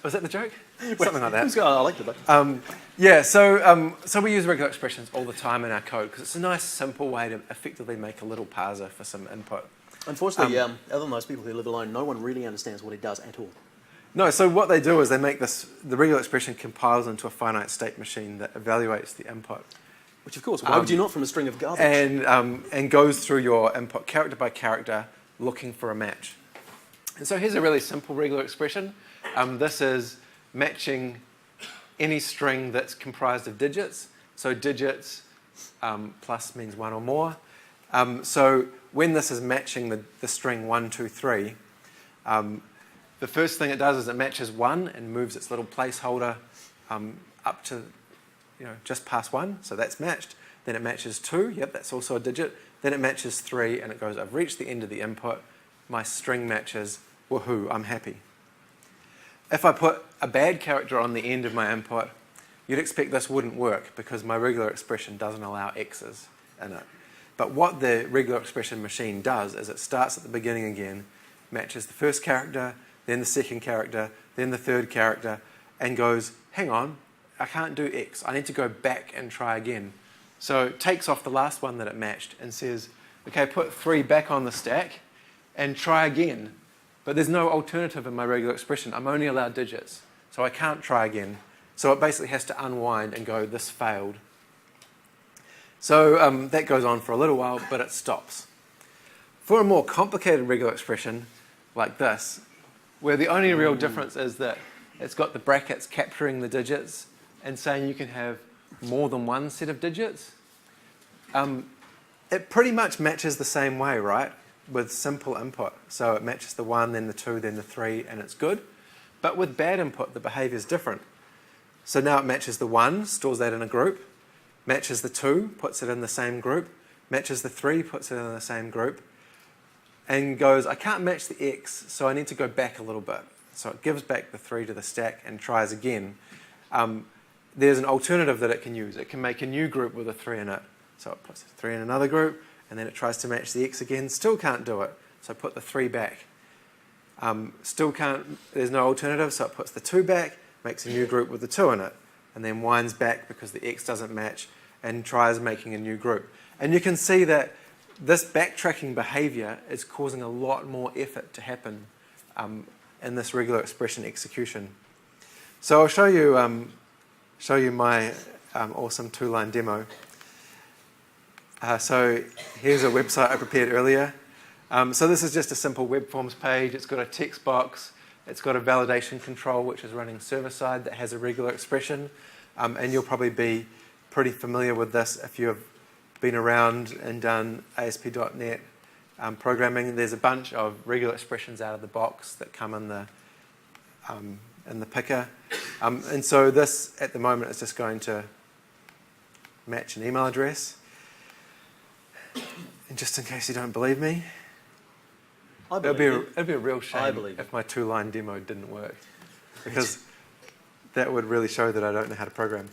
was that the joke? Something like that. I liked it though. Yeah, so we use regular expressions all the time in our code because it's a nice, simple way to effectively make a little parser for some input. Unfortunately, other than those people who live alone, no one really understands what it does at all. No, so what they do is they make the regular expression compiles into a finite state machine that evaluates the input. Which, of course, why would you not from a string of garbage? And goes through your input character by character looking for a match. And so here's a really simple regular expression. This is matching any string that's comprised of digits. So digits plus means one or more. So when this is matching the string 1, 2, 3, the first thing it does is it matches 1 and moves its little placeholder up to just past 1, so that's matched. Then it matches 2, yep, that's also a digit. Then it matches 3, and it goes, I've reached the end of the input. My string matches, woohoo, I'm happy. If I put a bad character on the end of my input, you'd expect this wouldn't work because my regular expression doesn't allow X's in it. But what the regular expression machine does is it starts at the beginning again, matches the first character, then the second character, then the third character, and goes, hang on, I can't do X. I need to go back and try again. So it takes off the last one that it matched and says, okay, put 3 back on the stack and try again. But there's no alternative in my regular expression. I'm only allowed digits, so I can't try again. So it basically has to unwind and go, this failed. So that goes on for a little while, but it stops. For a more complicated regular expression like this, where the only real difference is that it's got the brackets capturing the digits and saying you can have more than one set of digits, it pretty much matches the same way, right? With simple input. So it matches the 1, then the 2, then the 3, and it's good. But with bad input, the behavior is different. So now it matches the 1, stores that in a group, matches the 2, puts it in the same group, matches the 3, puts it in the same group, and goes, I can't match the X, so I need to go back a little bit. So it gives back the 3 to the stack and tries again. There's an alternative that it can use. It can make a new group with a 3 in it. So it puts the 3 in another group, and then it tries to match the X again. Still can't do it, so put the 3 back. Still can't, there's no alternative, so it puts the 2 back, makes a new group with the 2 in it, and then winds back because the X doesn't match, and tries making a new group. And you can see that this backtracking behavior is causing a lot more effort to happen in this regular expression execution. So I'll show you my awesome 2-line demo. So here's a website I prepared earlier. So this is just a simple web forms page. It's got a text box. It's got a validation control, which is running server-side, that has a regular expression. And you'll probably be pretty familiar with this if you've been around and done ASP.NET programming. There's a bunch of regular expressions out of the box that come in the picker. And so this, at the moment, is just going to match an email address. And just in case you don't believe me, it'd be a real shame if my 2-line demo didn't work, because that would really show that I don't know how to program.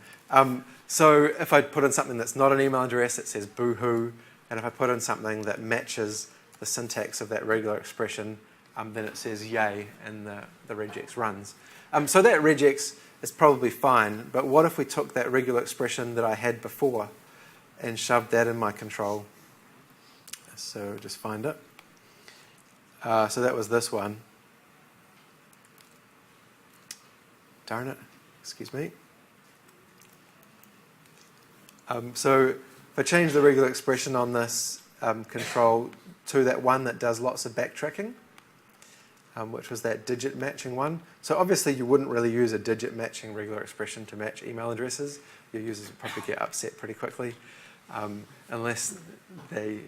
So if I put in something that's not an email address, it says boohoo, and if I put in something that matches the syntax of that regular expression, then it says yay, and the regex runs. So that regex is probably fine, but what if we took that regular expression that I had before and shoved that in my control? So just find it. So that was this one. Darn it, excuse me. So if I change the regular expression on this control to that one that does lots of backtracking, which was that digit matching one. So obviously you wouldn't really use a digit matching regular expression to match email addresses. Your users would probably get upset pretty quickly, unless they,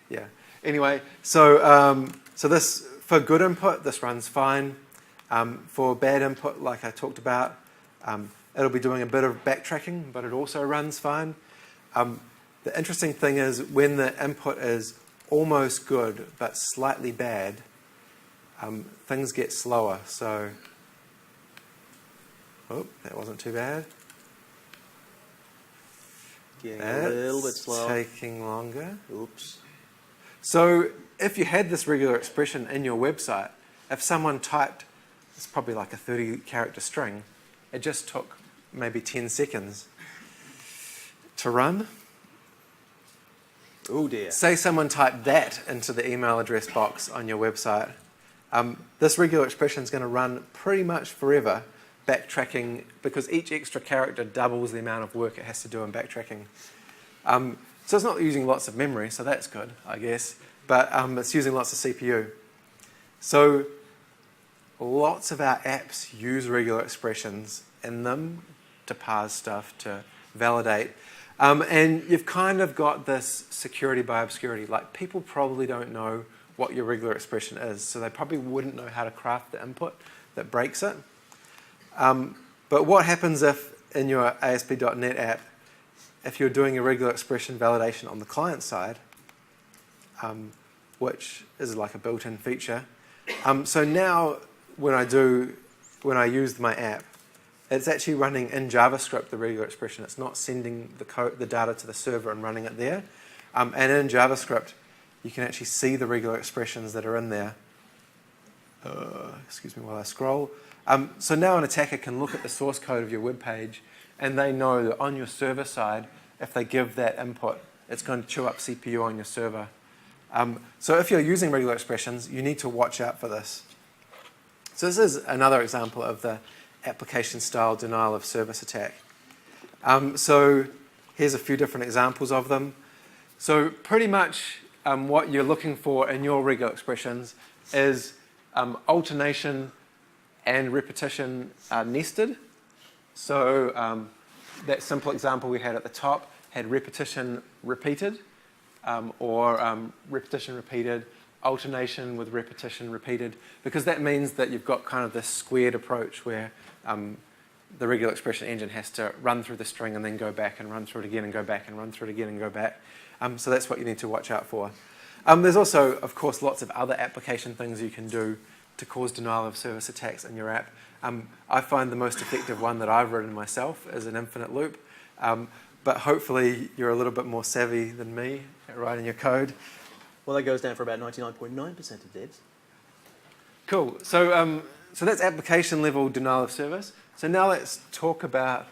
yeah. Anyway, so this, for good input, this runs fine. For bad input, like I talked about, it'll be doing a bit of backtracking, but it also runs fine. The interesting thing is when the input is almost good but slightly bad, things get slower. So, oh, that wasn't too bad. Getting a little bit slower. Taking longer. Oops. So if you had this regular expression in your website, if someone typed, it's probably like a 30-character string, it just took maybe 10 seconds to run. Oh dear. Say someone typed that into the email address box on your website. This regular expression is going to run pretty much forever, backtracking, because each extra character doubles the amount of work it has to do in backtracking. So it's not using lots of memory, so that's good, I guess, but it's using lots of CPU. So lots of our apps use regular expressions in them to parse stuff, to validate. And you've kind of got this security by obscurity. Like, people probably don't know what your regular expression is, so they probably wouldn't know how to craft the input that breaks it. But what happens if, in your ASP.NET app, if you're doing a regular expression validation on the client side, which is like a built-in feature. So now when I use my app, it's actually running in JavaScript, the regular expression. It's not sending the data to the server and running it there. And in JavaScript, you can actually see the regular expressions that are in there. Excuse me while I scroll. So now an attacker can look at the source code of your web page, and they know that on your server side, if they give that input, it's going to chew up CPU on your server. So if you're using regular expressions, you need to watch out for this. So this is another example of the application-style denial of service attack. So here's a few different examples of them. So pretty much what you're looking for in your regular expressions is alternation and repetition are nested. So that simple example we had at the top had repetition repeated, or repetition repeated, alternation with repetition repeated, because that means that you've got kind of this squared approach where the regular expression engine has to run through the string and then go back and run through it again and go back and run through it again and go back. So that's what you need to watch out for. There's also, of course, lots of other application things you can do to cause denial of service attacks in your app. I find the most effective one that I've written myself is an infinite loop. But hopefully you're a little bit more savvy than me at writing your code. Well, that goes down for about 99.9% of devs. Cool. So that's application level denial of service. So now let's talk about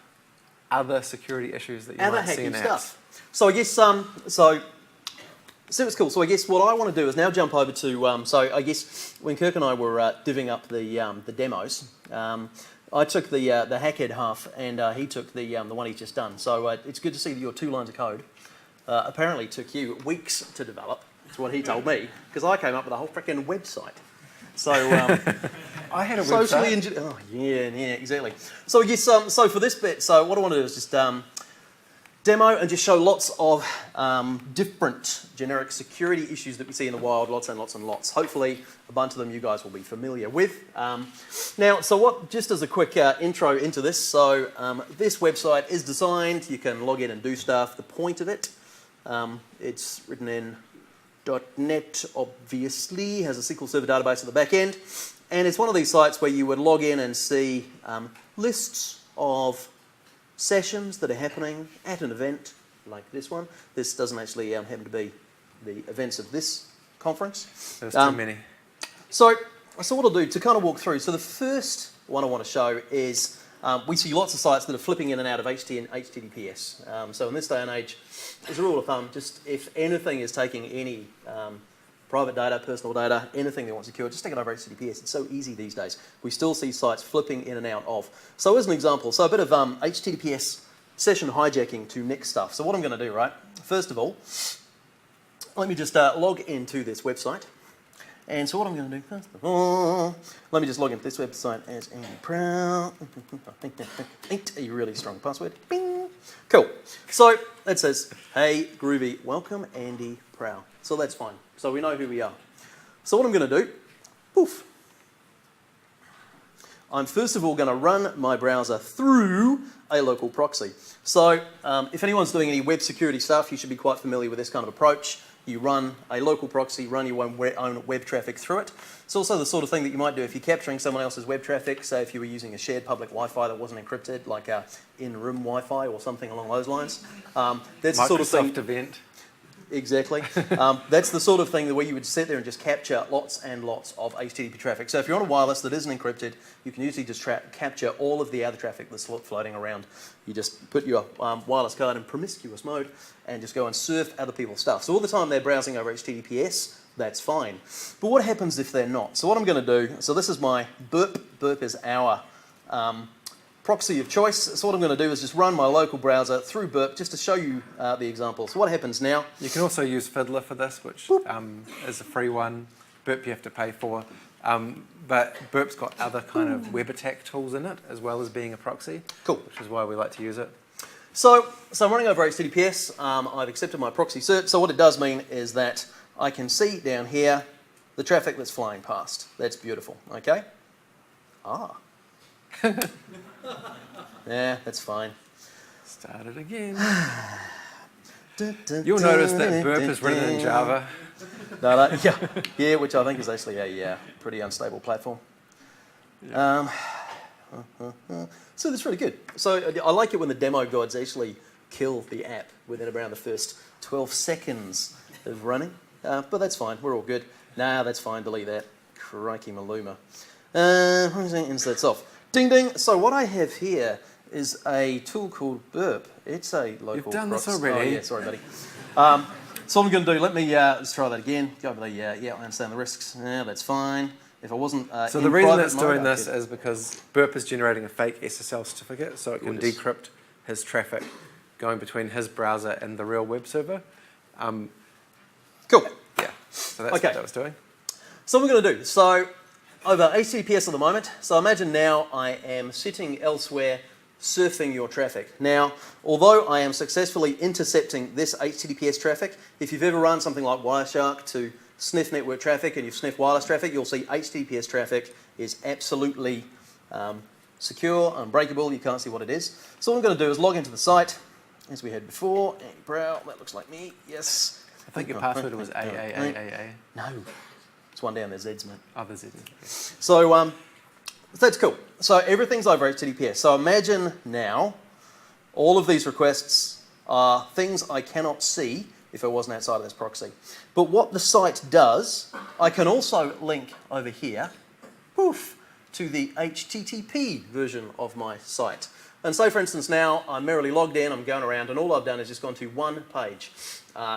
other security issues that you might see in apps. Stuff. So I guess so it's cool. So I guess what I want to do is now jump over to so I guess when Kirk and I were divvying up the demos, I took the TechEd half and he took the one he's just done. So it's good to see that your 2 lines of code apparently took you weeks to develop. That's what he told me, because I came up with a whole freaking website. So I had a socially website. Oh yeah, exactly. So I guess so for this bit, so what I want to do is just demo and just show lots of different generic security issues that we see in the wild, lots and lots and lots. Hopefully a bunch of them you guys will be familiar with. Now, so what, just as a quick intro into this, so this website is designed, you can log in and do stuff. The point of it, it's written in .NET, obviously, has a SQL Server database at the back end, and it's one of these sites where you would log in and see lists of sessions that are happening at an event like this one. This doesn't actually happen to be the events of this conference. There's too many. So what I'll do to kind of walk through, so the first one I want to show is we see lots of sites that are flipping in and out of HT and HTTPS. So in this day and age, as a rule of thumb, just if anything is taking any private data, personal data, anything they want secure, just stick it over HTTPS. It's so easy these days. We still see sites flipping in and out of. So as an example, so a bit of HTTPS session hijacking to next stuff. So what I'm going to do, right, first of all, let me just log into this website. And so what I'm going to do first of all, let me just log into this website as Andy Prowl. A really strong password. Bing. Cool. So it says, hey, Groovy, welcome Andy Prowl. So that's fine. So we know who we are. So what I'm going to do, poof. I'm first of all going to run my browser through a local proxy. So if anyone's doing any web security stuff, you should be quite familiar with this kind of approach. you run a local proxy, run your own web traffic through it. It's also the sort of thing that you might do if you're capturing someone else's web traffic, say if you were using a shared public Wi-Fi that wasn't encrypted, like a in-room Wi-Fi or something along those lines. That's the sort of thing. Microsoft event. Exactly. That's the sort of thing where you would sit there and just capture lots and lots of HTTP traffic. So if you're on a wireless that isn't encrypted, you can usually just capture all of the other traffic that's floating around. You just put your wireless card in promiscuous mode and just go and surf other people's stuff. So all the time they're browsing over HTTPS, that's fine. But what happens if they're not? So what I'm going to do, so this is my burp. Burp is our proxy of choice. So what I'm going to do is just run my local browser through burp just to show you the example. So what happens now? You can also use Fiddler for this, which is a free one. Burp you have to pay for. But Burp's got other kind of web attack tools in it, as well as being a proxy. Cool. Which is why we like to use it. So I'm running over HTTPS. I've accepted my proxy cert. So what it does mean is that I can see down here the traffic that's flying past. That's beautiful, okay? Yeah, that's fine. Start it again. You'll notice that Burp is written in Java. No, yeah, which I think is actually a pretty unstable platform. Yeah. So that's really good. So I like it when the demo gods actually kill the app within around the first 12 seconds of running. But that's fine, we're all good. Nah, that's fine, delete that. Crikey Maluma. Inserts off. Ding ding. So what I have here is a tool called Burp. It's a local You've done proxy. this already. Oh yeah, sorry buddy. So what I'm going to do, let me let's try that again. Go over the, yeah, I understand the risks. Yeah, that's fine. If I wasn't So the reason it's doing this is because Burp is generating a fake SSL certificate, so it can decrypt his traffic going between his browser and the real web server. Cool. Yeah, so that's what that was doing. So what we're going to do, so over HTTPS at the moment, so imagine now I am sitting elsewhere surfing your traffic. Now, although I am successfully intercepting this HTTPS traffic, if you've ever run something like Wireshark to sniff network traffic and you've sniffed wireless traffic, you'll see HTTPS traffic is absolutely secure, unbreakable, you can't see what it is. So what I'm going to do is log into the site, as we had before, and Brow, that looks like me, yes. I think your password was AAAAA. No, it's one down there, Z's, mate. Oh, there's it. So that's cool. So everything's over HTTPS. So imagine now all of these requests are things I cannot see if I wasn't outside of this proxy. But what the site does, I can also link over here, poof, to the HTTP version of my site. And say, for instance, now I'm merrily logged in, I'm going around, and all I've done is just gone to one page.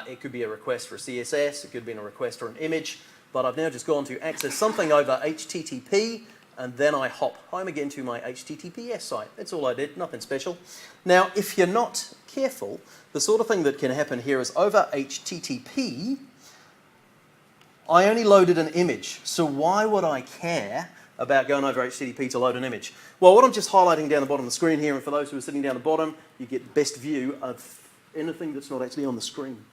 It could be a request for a CSS, it could be a request for an image, but I've now just gone to access something over HTTP, and then I hop home again to my HTTPS site. That's all I did, nothing special. Now, if you're not careful, the sort of thing that can happen here is over HTTP, I only loaded an image. So why would I care about going over HTTP to load an image? Well, what I'm just highlighting down the bottom of the screen here, and for those who are sitting down the bottom, you get best view of anything that's not actually on the screen.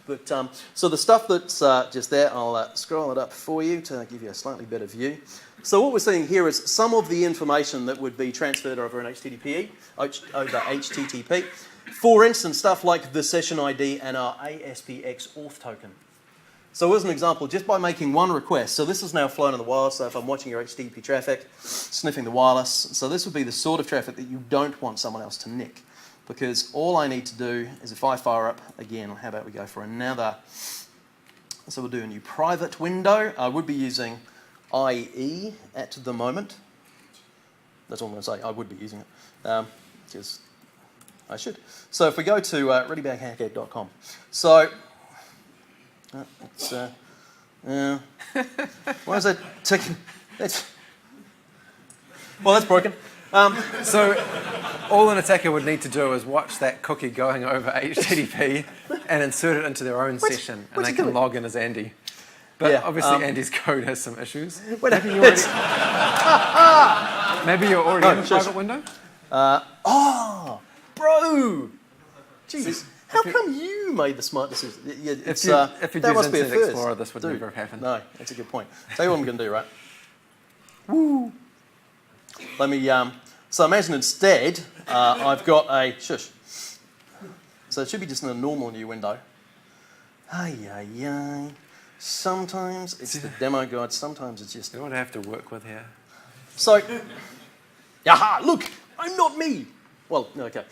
But so the stuff that's just there, I'll scroll it up for you to give you a slightly better view. So what we're seeing here is some of the information that would be transferred over an HTTP, over HTTP. For instance, stuff like the session ID and our ASPX auth token. So as an example, just by making one request, so this is now flown in the wireless, so if I'm watching your HTTP traffic, sniffing the wireless, so this would be the sort of traffic that you don't want someone else to nick. Because all I need to do is if I fire up, again, how about we go for another, so we'll do a new private window. I would be using IE at the moment. That's all I'm going to say, I would be using it, because I should. So if we go to readybaghackhead.com, so, it's, why is that ticking? Well, that's broken. So all an attacker would need to do is watch that cookie going over HTTP and insert it into their own session, and they can log in as Andy. But obviously Andy's code has some issues. Maybe you're already in the private window? Oh, bro! Jesus, how come you made the smart decision? If you use Internet Explorer, this would never have happened. No, that's a good point. Tell you what I'm going to do, right? Woo! Let me, so imagine instead, I've got a, shush. So it should be just in a normal new window. Ay, ay, ay. Sometimes it's the demo guide, sometimes it's just... You know what I have to work with here? So, aha, look, I'm not me. Well, no, okay.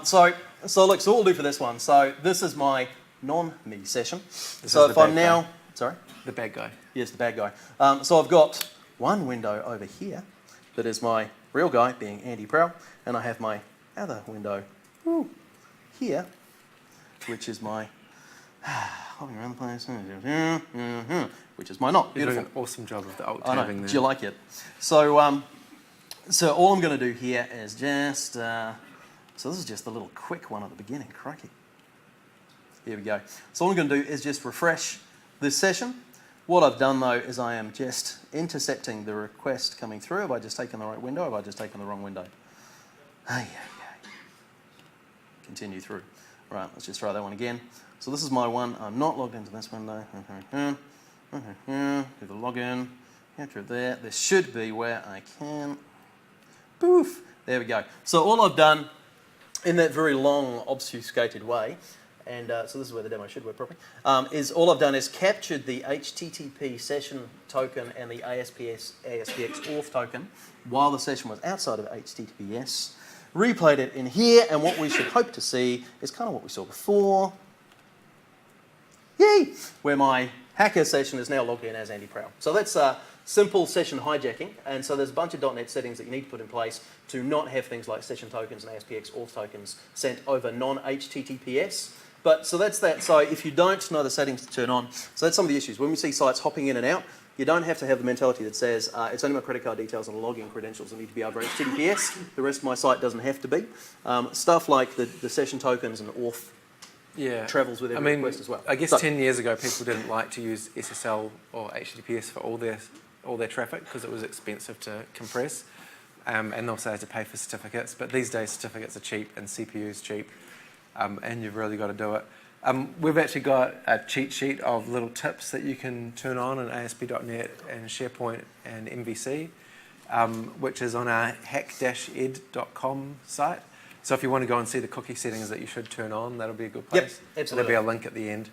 So look, so what we'll do for this one. So this is my non-me session. So if I'm now, sorry? The bad guy. Yes, the bad guy. So I've got one window over here that is my real guy, being Andy Prowl, and I have my other window here, which is my hopping around the place, which is my not. You're Beautiful. doing an awesome job of the alt I know. tabbing there. Do you like it? So, so all I'm going to do here is just, so this is just a little quick one at the beginning, crikey. Here we go. So all I'm going to do is just refresh this session. What I've done though is I am just intercepting the request coming through. Have I just taken the right window? Have I just taken the wrong window? Continue through. Right, let's just try that one again. So this is my one. I'm not logged into this window. Do the login. Capture it there. There should be where I can. Boof. There we go. So all I've done in that very long, obfuscated way, and so this is where the demo should work properly, is all I've done is captured the HTTP session token and the ASPX auth token while the session was outside of HTTPS, replayed it in here, and what we should hope to see is kind of what we saw before. Yay! Where my hacker session is now logged in as Andy Prowl. So that's simple session hijacking, and so there's a bunch of .NET settings that you need to put in place to not have things like session tokens and ASPX auth tokens sent over non-HTTPS. But so that's that. So if you don't know the settings to turn on, so that's some of the issues. When we see sites hopping in and out, you don't have to have the mentality that says it's only my credit card details and login credentials that need to be over HTTPS. The rest of my site doesn't have to be. Stuff like the session tokens and auth travels with every request as well. I guess 10 years ago, people didn't like to use SSL or HTTPS for all their traffic because it was expensive to compress, and also had to pay for certificates. But these days, certificates are cheap and CPU is cheap, and you've really got to do it. We've actually got a cheat sheet of little tips that you can turn on in ASP.NET and SharePoint and MVC, which is on our hack-ed.com site. So if you want to go and see the cookie settings that you should turn on, that'll be a good place. Yep, absolutely. There'll be a link at the end.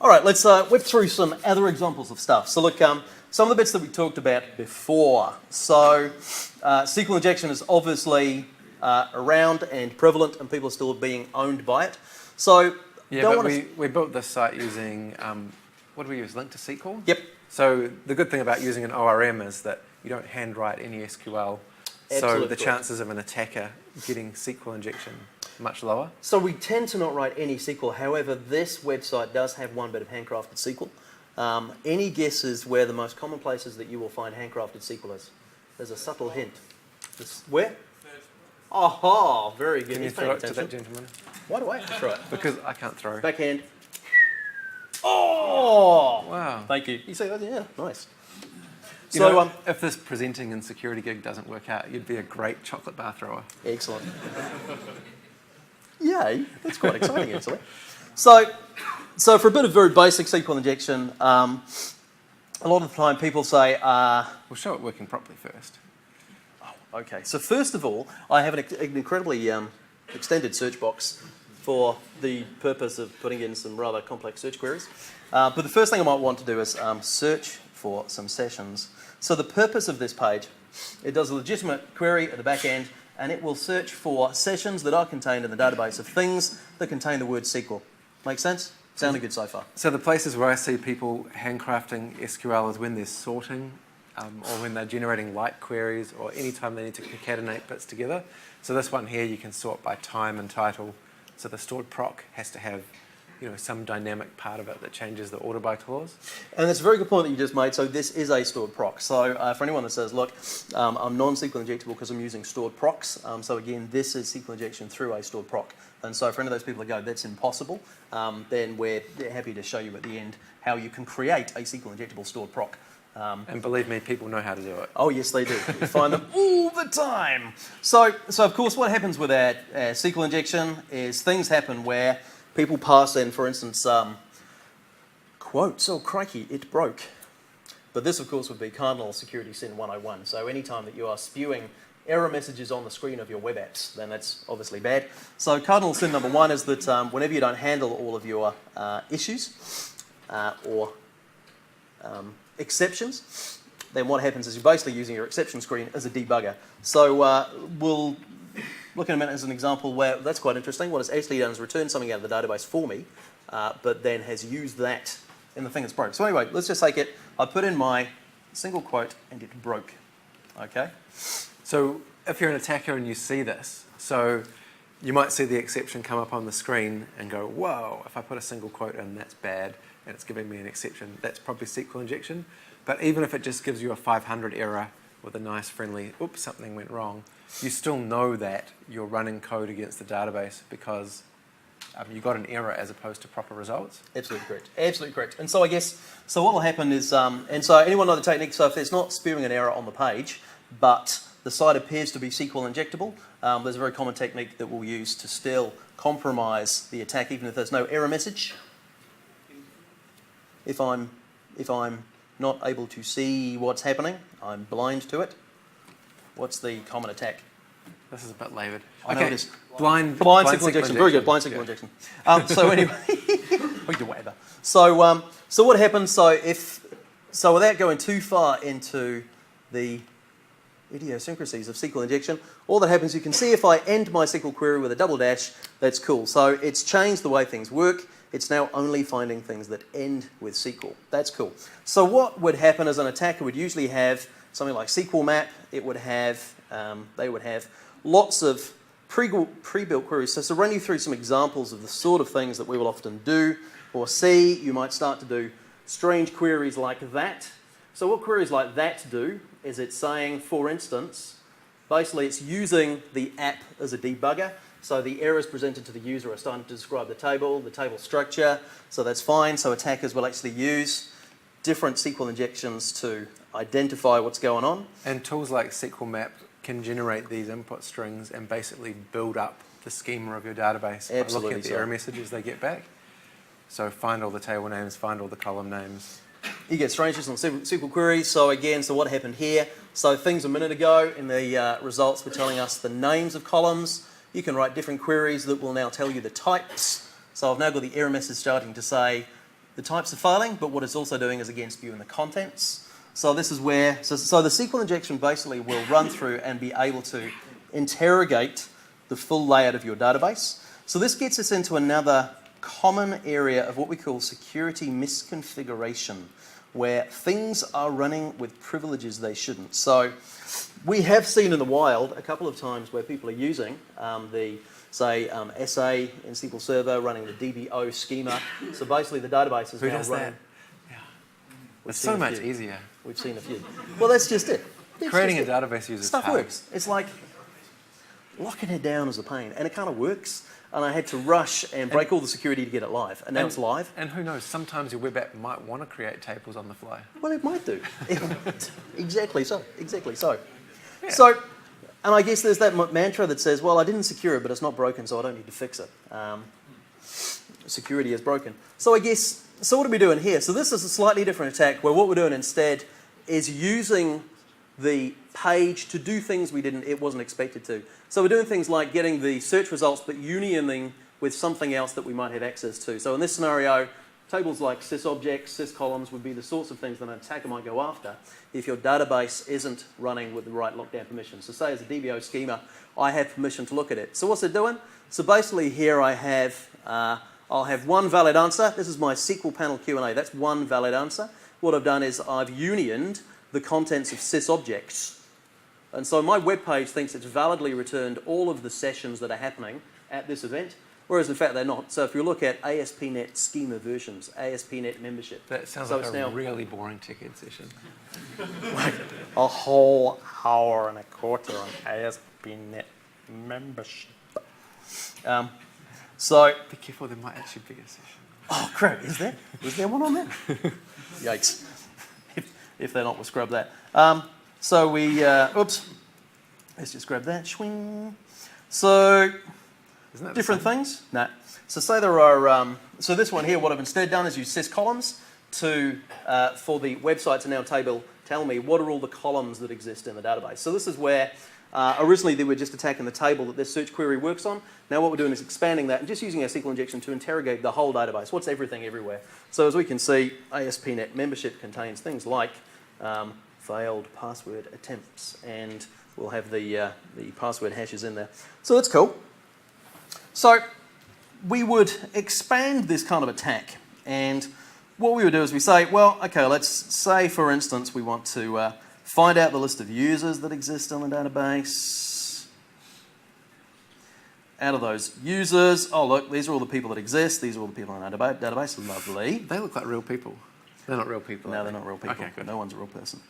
All right, let's whip through some other examples of stuff. So look, some of the bits that we talked about before. So SQL injection is obviously around and prevalent, and people are still being owned by it. So we built this site using, what do we use, Link to SQL? Yep. So the good thing about using an ORM is that you don't handwrite any SQL. Absolutely. So the chances of an attacker getting SQL injection much lower. So we tend to not write any SQL. However, this website does have one bit of handcrafted SQL. Any guesses where the most common places that you will find handcrafted SQL is? There's a subtle hint. Where? Aha, very good. Can you throw it to that gentleman? Why do I have to throw it? Because I can't throw. Backhand. Oh! Wow. Thank you. You see that? Yeah, nice. You know, if this presenting and security gig doesn't work out, you'd be a great chocolate bar thrower. Excellent. Yay, that's quite exciting actually. So for a bit of very basic SQL injection, a lot of the time people say... We'll show it working properly first. Oh, okay. So first of all, I have an incredibly extended search box for the purpose of putting in some rather complex search queries. But the first thing I might want to do is search for some sessions. So the purpose of this page, it does a legitimate query at the back end, and it will search for sessions that are contained in the database of things that contain the word SQL. Make sense? Sounding good so far. So the places where I see people handcrafting SQL is when they're sorting, or when they're generating light queries, or any time they need to concatenate bits together. So this one here, you can sort by time and title. So the stored proc has to have some dynamic part of it that changes the order by clause. And that's a very good point that you just made. So this is a stored proc. So for anyone that says, look, I'm non-SQL injectable because I'm using stored procs. So again, this is SQL injection through a stored proc. And so for any of those people that go, that's impossible, then we're happy to show you at the end how you can create a SQL injectable stored proc. And believe me, people know how to do it. Oh, yes, they do. You find them all the time. So of course, what happens with our SQL injection is things happen where people pass in, for instance, quotes, oh crikey, it broke. But this, of course, would be Cardinal Security Sin 101. So anytime that you are spewing error messages on the screen of your web apps, then that's obviously bad. So Cardinal Sin number one is that whenever you don't handle all of your issues, or exceptions, then what happens is you're basically using your exception screen as a debugger. So we'll look in a minute as an example where that's quite interesting. What it's actually done is return something out of the database for me, but then has used that in the thing that's broke. So anyway, let's just take it. I put in my single quote and it broke. Okay. So if you're an attacker and you see this, so you might see the exception come up on the screen and go, whoa, if I put a single quote in, that's bad, and it's giving me an exception. That's probably SQL injection. But even if it just gives you a 500 error with a nice friendly, oops, something went wrong, you still know that you're running code against the database because you got an error as opposed to proper results. Absolutely correct. Absolutely correct. And so I guess, so what will happen is, and so anyone know the technique, so if there's not spewing an error on the page, but the site appears to be SQL injectable, there's a very common technique that we'll use to still compromise the attack even if there's no error message. If I'm not able to see what's happening, I'm blind to it. What's the common attack? This is a bit laboured. I know it is. Blind SQL injection. Very good. Blind SQL injection. So anyway, whatever. So what happens? So without going too far into the idiosyncrasies of SQL injection, all that happens, you can see if I end my SQL query with a double dash, that's cool. So it's changed the way things work. It's now only finding things that end with SQL. That's cool. So what would happen as an attacker would usually have something like SQL map. It would have, they would have lots of pre-built queries. So to run you through some examples of the sort of things that we will often do or see, you might start to do strange queries like that. So what queries like that do is it's saying, for instance, basically it's using the app as a debugger. So the errors presented to the user are starting to describe the table structure, so that's fine. So attackers will actually use different SQL injections to identify what's going on. And tools like SQL Map can generate these input strings and basically build up the schema of your database by looking at the error messages they get back. So find all the table names, find all the column names. You get strangeness on SQL queries. So again, so what happened here? So things a minute ago in the results were telling us the names of columns. You can write different queries that will now tell you the types. So I've now got the error message starting to say the types are failing, but what it's also doing is again spewing the contents. So this is where, so the SQL injection basically will run through and be able to interrogate the full layout of your database. So this gets us into another common area of what we call security misconfiguration, where things are running with privileges they shouldn't. So we have seen in the wild a couple of times where people are using the, say, SA in SQL Server, running the DBO schema. So basically the database is Who now does running. that? Yeah. It's so much easier. We've seen a few. Well, that's just it. Creating a database user stuff works. It's like locking it down is a pain, and it kind of works. And I had to rush and break all the security to get it live, and now it's live. And who knows? Sometimes your web app might want to create tables on the fly. Well, it might do. Exactly so. Exactly so. Yeah. So, and I guess there's that mantra that says, "Well, I didn't secure it, but it's not broken, so I don't need to fix it." Security is broken. So I guess. So what are we doing here? So this is a slightly different attack, where what we're doing instead is using the page to do things it wasn't expected to. So we're doing things like getting the search results but unioning with something else that we might have access to. So in this scenario, tables like sysobjects, syscolumns would be the sorts of things that an attacker might go after if your database isn't running with the right lockdown permissions. So say as a DBO schema, I have permission to look at it. So what's it doing? So basically here I have, I'll have one valid answer. This is my SQL panel Q&A. That's one valid answer. What I've done is I've unioned the contents of sysobjects. And so my web page thinks it's validly returned all of the sessions that are happening at this event, whereas in fact they're not. So if you look at ASP.NET schema versions, ASP.NET membership. That sounds so like it's a now really boring TechEd session. like a whole hour and a quarter on ASP.NET membership. So Be careful, there might actually be a session. oh crap, is there? Was there one on there? Yikes. If they're not, we'll scrub that. So we, oops, let's just grab that. Swing. So Isn't that different things? No. So say there are, so this one here, what I've instead done is use syscolumns to, for the website to now tell me what are all the columns that exist in the database. So this is where Originally, they were just attacking the table that this search query works on. Now what we're doing is expanding that and just using our SQL injection to interrogate the whole database. What's everything everywhere? So as we can see, ASP.NET membership contains things like failed password attempts, and we'll have the password hashes in there. So that's cool. So we would expand this kind of attack, and what we would do is we say, well, okay, let's say, for instance, we want to find out the list of users that exist in the database. Out of those users, oh look, these are all the people that exist, these are all the people in our database, lovely. They look like real people. They're not real people. No, they're not real people. Okay, good. No one's a real person.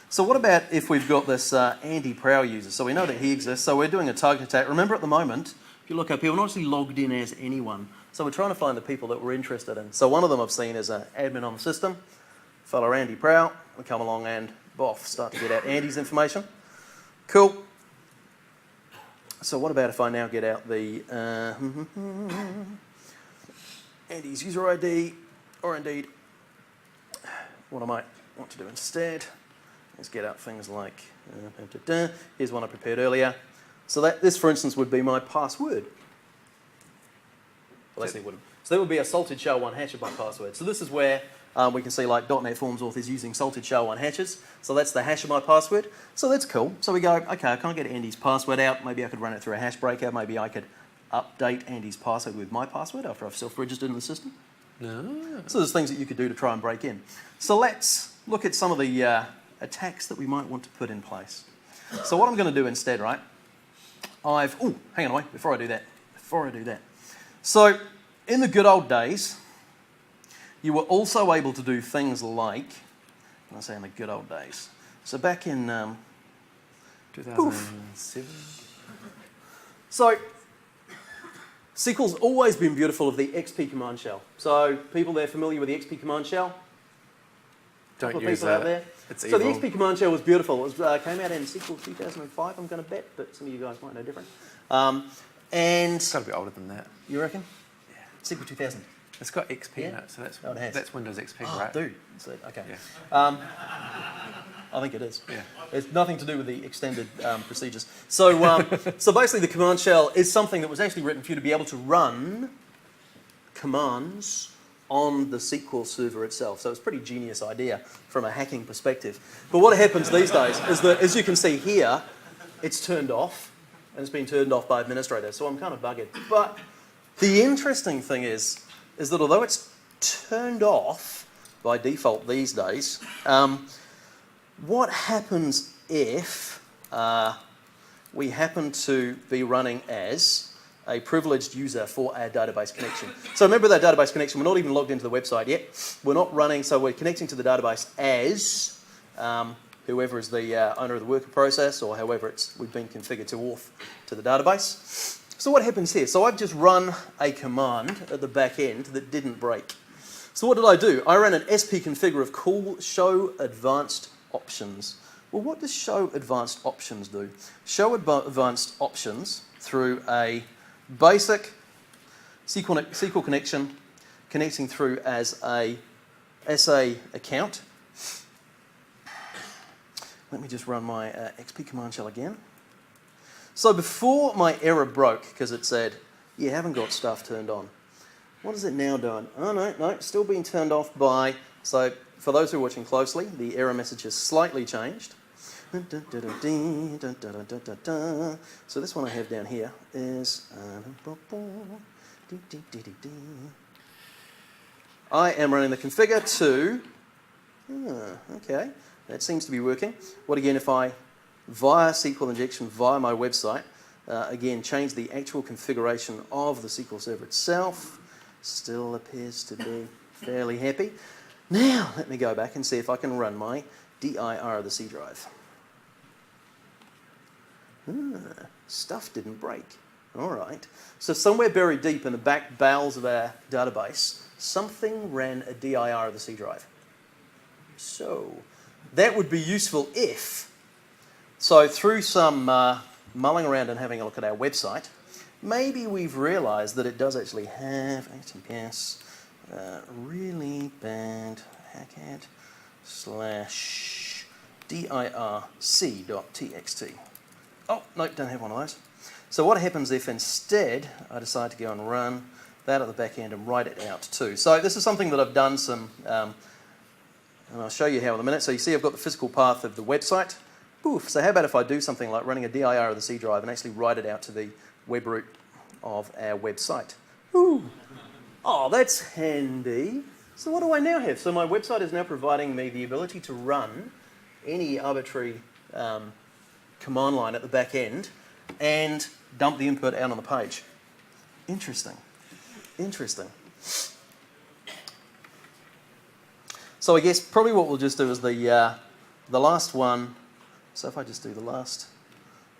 So what about if we've got this Andy Prow user? So we know that he exists, so we're doing a target attack. Remember at the moment, if you look up here, we're not actually logged in as anyone. So we're trying to find the people that we're interested in. So one of them I've seen is an admin on the system, fellow Andy Prow. We come along and, boff, start to get out Andy's information. Cool. So what about if I now get out the Andy's user ID, or indeed, what I might want to do instead is get out things like, here's one I prepared earlier. So this, for instance, would be my password. Well, actually, it wouldn't. So that would be a salted SHA-1 hash of my password. So this is where we can see like .NET Forms authors using salted SHA-1 hashes. So that's the hash of my password. So that's cool. So we go, okay, I can't get Andy's password out. Maybe I could run it through a hash breaker. Maybe I could update Andy's password with my password after I've self-registered in the system. No. So there's things that you could do to try and break in. So let's look at some of the attacks that we might want to put in place. So what I'm going to do instead, right? Oh, hang on, wait, before I do that. So in the good old days, you were also able to do things like, when I say in the good old days, so back in 2007. So SQL's always been beautiful of the XP command shell. So people there familiar with the XP command shell? Don't use that. Out there? It's so evil. the XP command shell was beautiful. It was, came out in SQL 2005, I'm going to bet, but some of you guys might know different. And It's got to be older than that. you reckon? Yeah. SQL 2000. It's got XP in Yeah. it, so that's, Oh, it has. that's Windows XP, Oh, right? dude. So, okay. Yeah. I think it is. Yeah. It's nothing to do with the extended procedures. So, so basically the command shell is something that was actually written for you to be able to run commands on the SQL server itself. So it's a pretty genius idea from a hacking perspective. But what happens these days is that, as you can see here, it's turned off, and it's been turned off by administrators, so I'm kind of buggered. But the interesting thing is that although it's turned off by default these days, what happens if we happen to be running as a privileged user for our database connection? So remember that database connection, we're not even logged into the website yet. We're not running, so we're connecting to the database as whoever is the owner of the worker process, or however we've been configured to auth to the database. So what happens here? So I've just run a command at the back end that didn't break. So what did I do? I ran an SP configure of call show advanced options. Well, what does show advanced options do? Show advanced options through a basic SQL connection connecting through as a SA account. Let me just run my XP command shell again. So before my error broke, because it said, you haven't got stuff turned on, what is it now doing? Oh, no, still being turned off by, so for those who are watching closely, the error message has slightly changed. So this one I have down here is, I am running the configure to, okay, that seems to be working. What again if I, via SQL injection, via my website, again change the actual configuration of the SQL server itself, still appears to be fairly happy. Now let me go back and see if I can run my dir of the C drive. Stuff didn't break. All right. So somewhere buried deep in the back bowels of our database, something ran a dir of the C drive. So that would be useful if, so through some mulling around and having a look at our website, maybe we've realized that it does actually have HTTPS really bad hackad/dirc.txt. Oh, no, don't have one of those. So what happens if instead I decide to go and run that at the back end and write it out too? So this is something that I've done some, and I'll show you how in a minute. So you see I've got the physical path of the website. Oof. So how about if I do something like running a dir of the C drive and actually write it out to the web root of our website? Ooh. Oh, that's handy. So what do I now have? So my website is now providing me the ability to run any arbitrary command line at the back end and dump the input out on the page. Interesting. Interesting. So I guess probably what we'll just do is the last one. So if I just do the last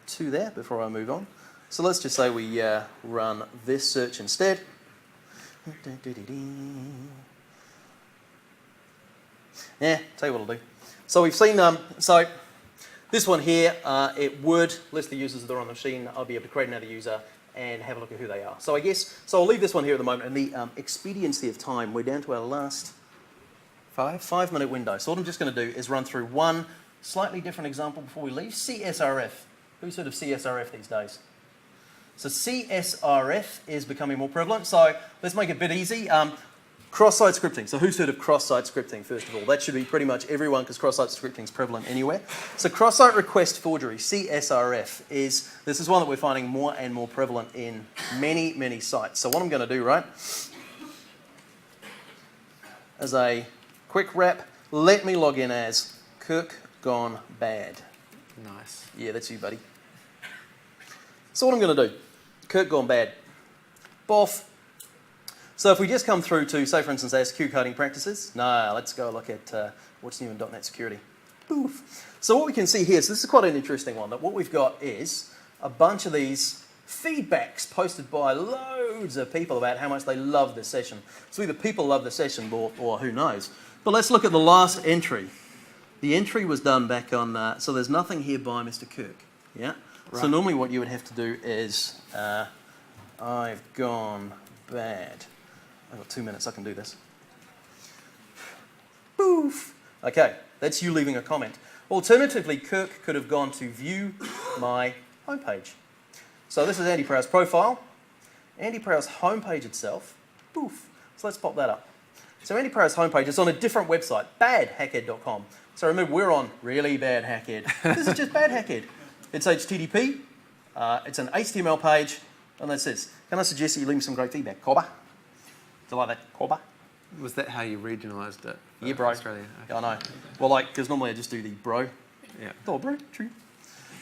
two there before I move on. So let's just say we run this search instead. Yeah, tell you what I'll do. So we've seen, so this one here, it would list the users that are on the machine. I'll be able to create another user and have a look at who they are. So I guess, so I'll leave this one here at the moment. And the expediency of time, we're down to our last 5 minute window. So what I'm just going to do is run through one slightly different example before we leave. CSRF. Who's heard of CSRF these days? So CSRF is becoming more prevalent. So let's make it a bit easy. Cross-site scripting. So who's heard of cross-site scripting, first of all? That should be pretty much everyone because cross-site scripting is prevalent anywhere. So cross-site request forgery, CSRF, this is one that we're finding more and more prevalent in many, many sites. So what I'm going to do, right, as a quick wrap, let me log in as Kirk Gone Bad. Nice. Yeah, that's you, buddy. So what I'm going to do, Kirk Gone Bad. Boff. So if we just come through to, say for instance, SQ coding practices, no, let's go look at what's new in .NET Security. Boof. So what we can see here, so this is quite an interesting one, that what we've got is a bunch of these feedbacks posted by loads of people about how much they love this session. So either people love the session or who knows. But let's look at the last entry. The entry was done back on, so there's nothing here by Mr. Kirk. Yeah. Right. So normally what you would have to do is, I've gone bad. I've got 2 minutes, I can do this. Boof. Okay, that's you leaving a comment. Alternatively, Kirk could have gone to view my homepage. So this is Andy Prow's profile. Andy Prow's homepage itself. Boof. So let's pop that up. So Andy Prow's homepage is on a different website, badhacked.com. So remember, we're on really bad Hacked. This is just bad Hacked. It's HTTP, it's an HTML page, and that's this. Can I suggest that you leave me some great feedback? Cobber? Do you like that? Cobber? Was that how you regionalised it? Yeah, bro. Australia. Okay. Yeah, I know. Well, like, because normally I just do the bro. Yeah. Oh, bro, true.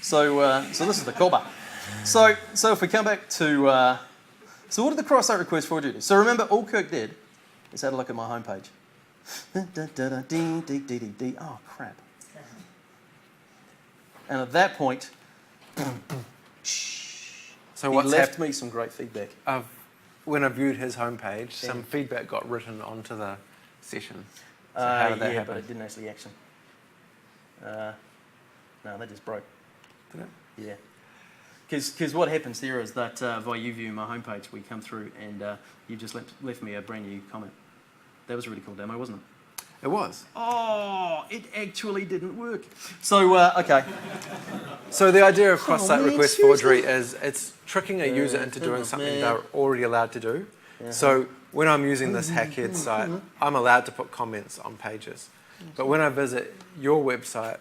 So this is the cobber. So if we come back to, so what did the cross-site request forgery do? So remember, all Kirk did is have a look at my homepage. Oh, crap. And at that point, So he what's left me some great feedback. When I viewed his homepage, some feedback got written onto the session. So how did that happen? But it didn't actually action. No, that just broke. Did it? Yeah. Because what happens there is that via you viewing my homepage, we come through and you just left me a brand new comment. That was a really cool demo, wasn't it? It was. Oh, it actually didn't work. So, okay. So the idea of cross-site man, request forgery is it's tricking a user into doing something they're already allowed to do. So when I'm using this Hacked site, I'm allowed to put comments on pages. But when I visit your website,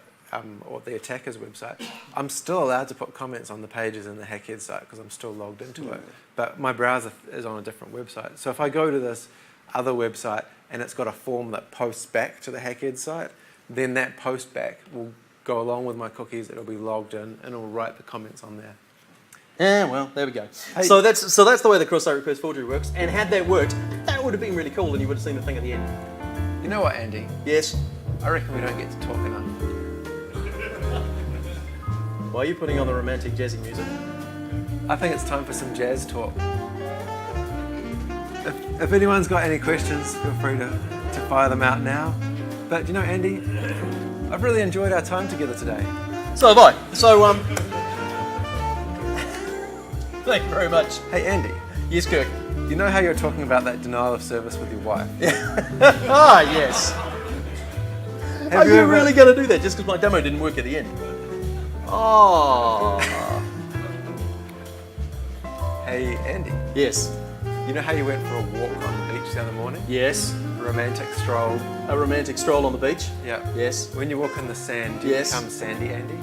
or the attacker's website, I'm still allowed to put comments on the pages in the Hacked site because I'm still logged into it. But my browser is on a different website. So if I go to this other website and it's got a form that posts back to the Hacked site, then that post back will go along with my cookies, it'll be logged in, and it'll write the comments on there. Yeah, well, there we go. Hey. So that's the way the cross-site request forgery works. And had that worked, that would have been really cool, and you would have seen the thing at the end. You know what, Andy? Yes. I reckon we don't get to talk enough. Why are you putting on the romantic jazzy music? I think it's time for some jazz talk. If anyone's got any questions, feel free to fire them out now. But you know, Andy, I've really enjoyed our time together today. So have I. So, thank you very much. Hey, Andy, Yes, Kirk. you know how you're talking about that denial of service with your wife? Ah, yes. Are you ever- really going to do that just because my demo didn't work at the end? Oh. Hey, Andy, Yes. you know how you went for a walk on the beach the other morning? Yes. Romantic stroll. A romantic stroll on the beach? Yeah. Yes. When you walk in the sand, do you Yes. become Sandy Andy?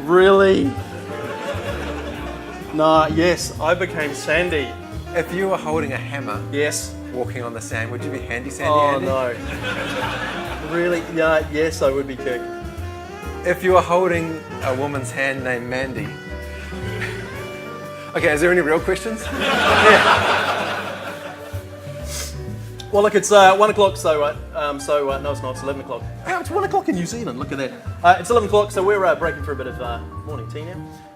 Really? Nah, yes, I became Sandy. If you were holding a hammer, Yes. walking on the sand, would you be Handy Sandy Oh, Andy? no. Really? Yeah, yes, I would be Kirk. If you were holding a woman's hand named Mandy. Okay, is there any real questions? Well, look, it's 1 o'clock, so no, it's not. It's 11 o'clock. Oh, it's 1 o'clock in New Zealand. Look at that. It's 11 o'clock, so we're breaking for a bit of morning tea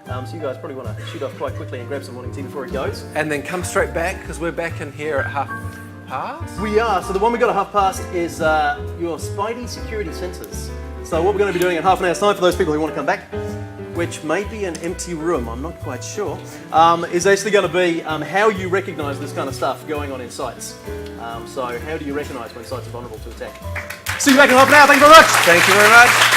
now. So you guys probably want to shoot off quite quickly and grab some morning tea before it goes. And then come straight back, because we're back in here at past. We are. So the one we got at 1:30 is your Spidey security sensors. So what we're going to be doing in half an hour's time for those people who want to come back, which may be an empty room, I'm not quite sure, is actually going to be how you recognise this kind of stuff going on in sites. So how do you recognise when sites are vulnerable to attack? See you back in half an hour. Thank you very much. Thank you very much.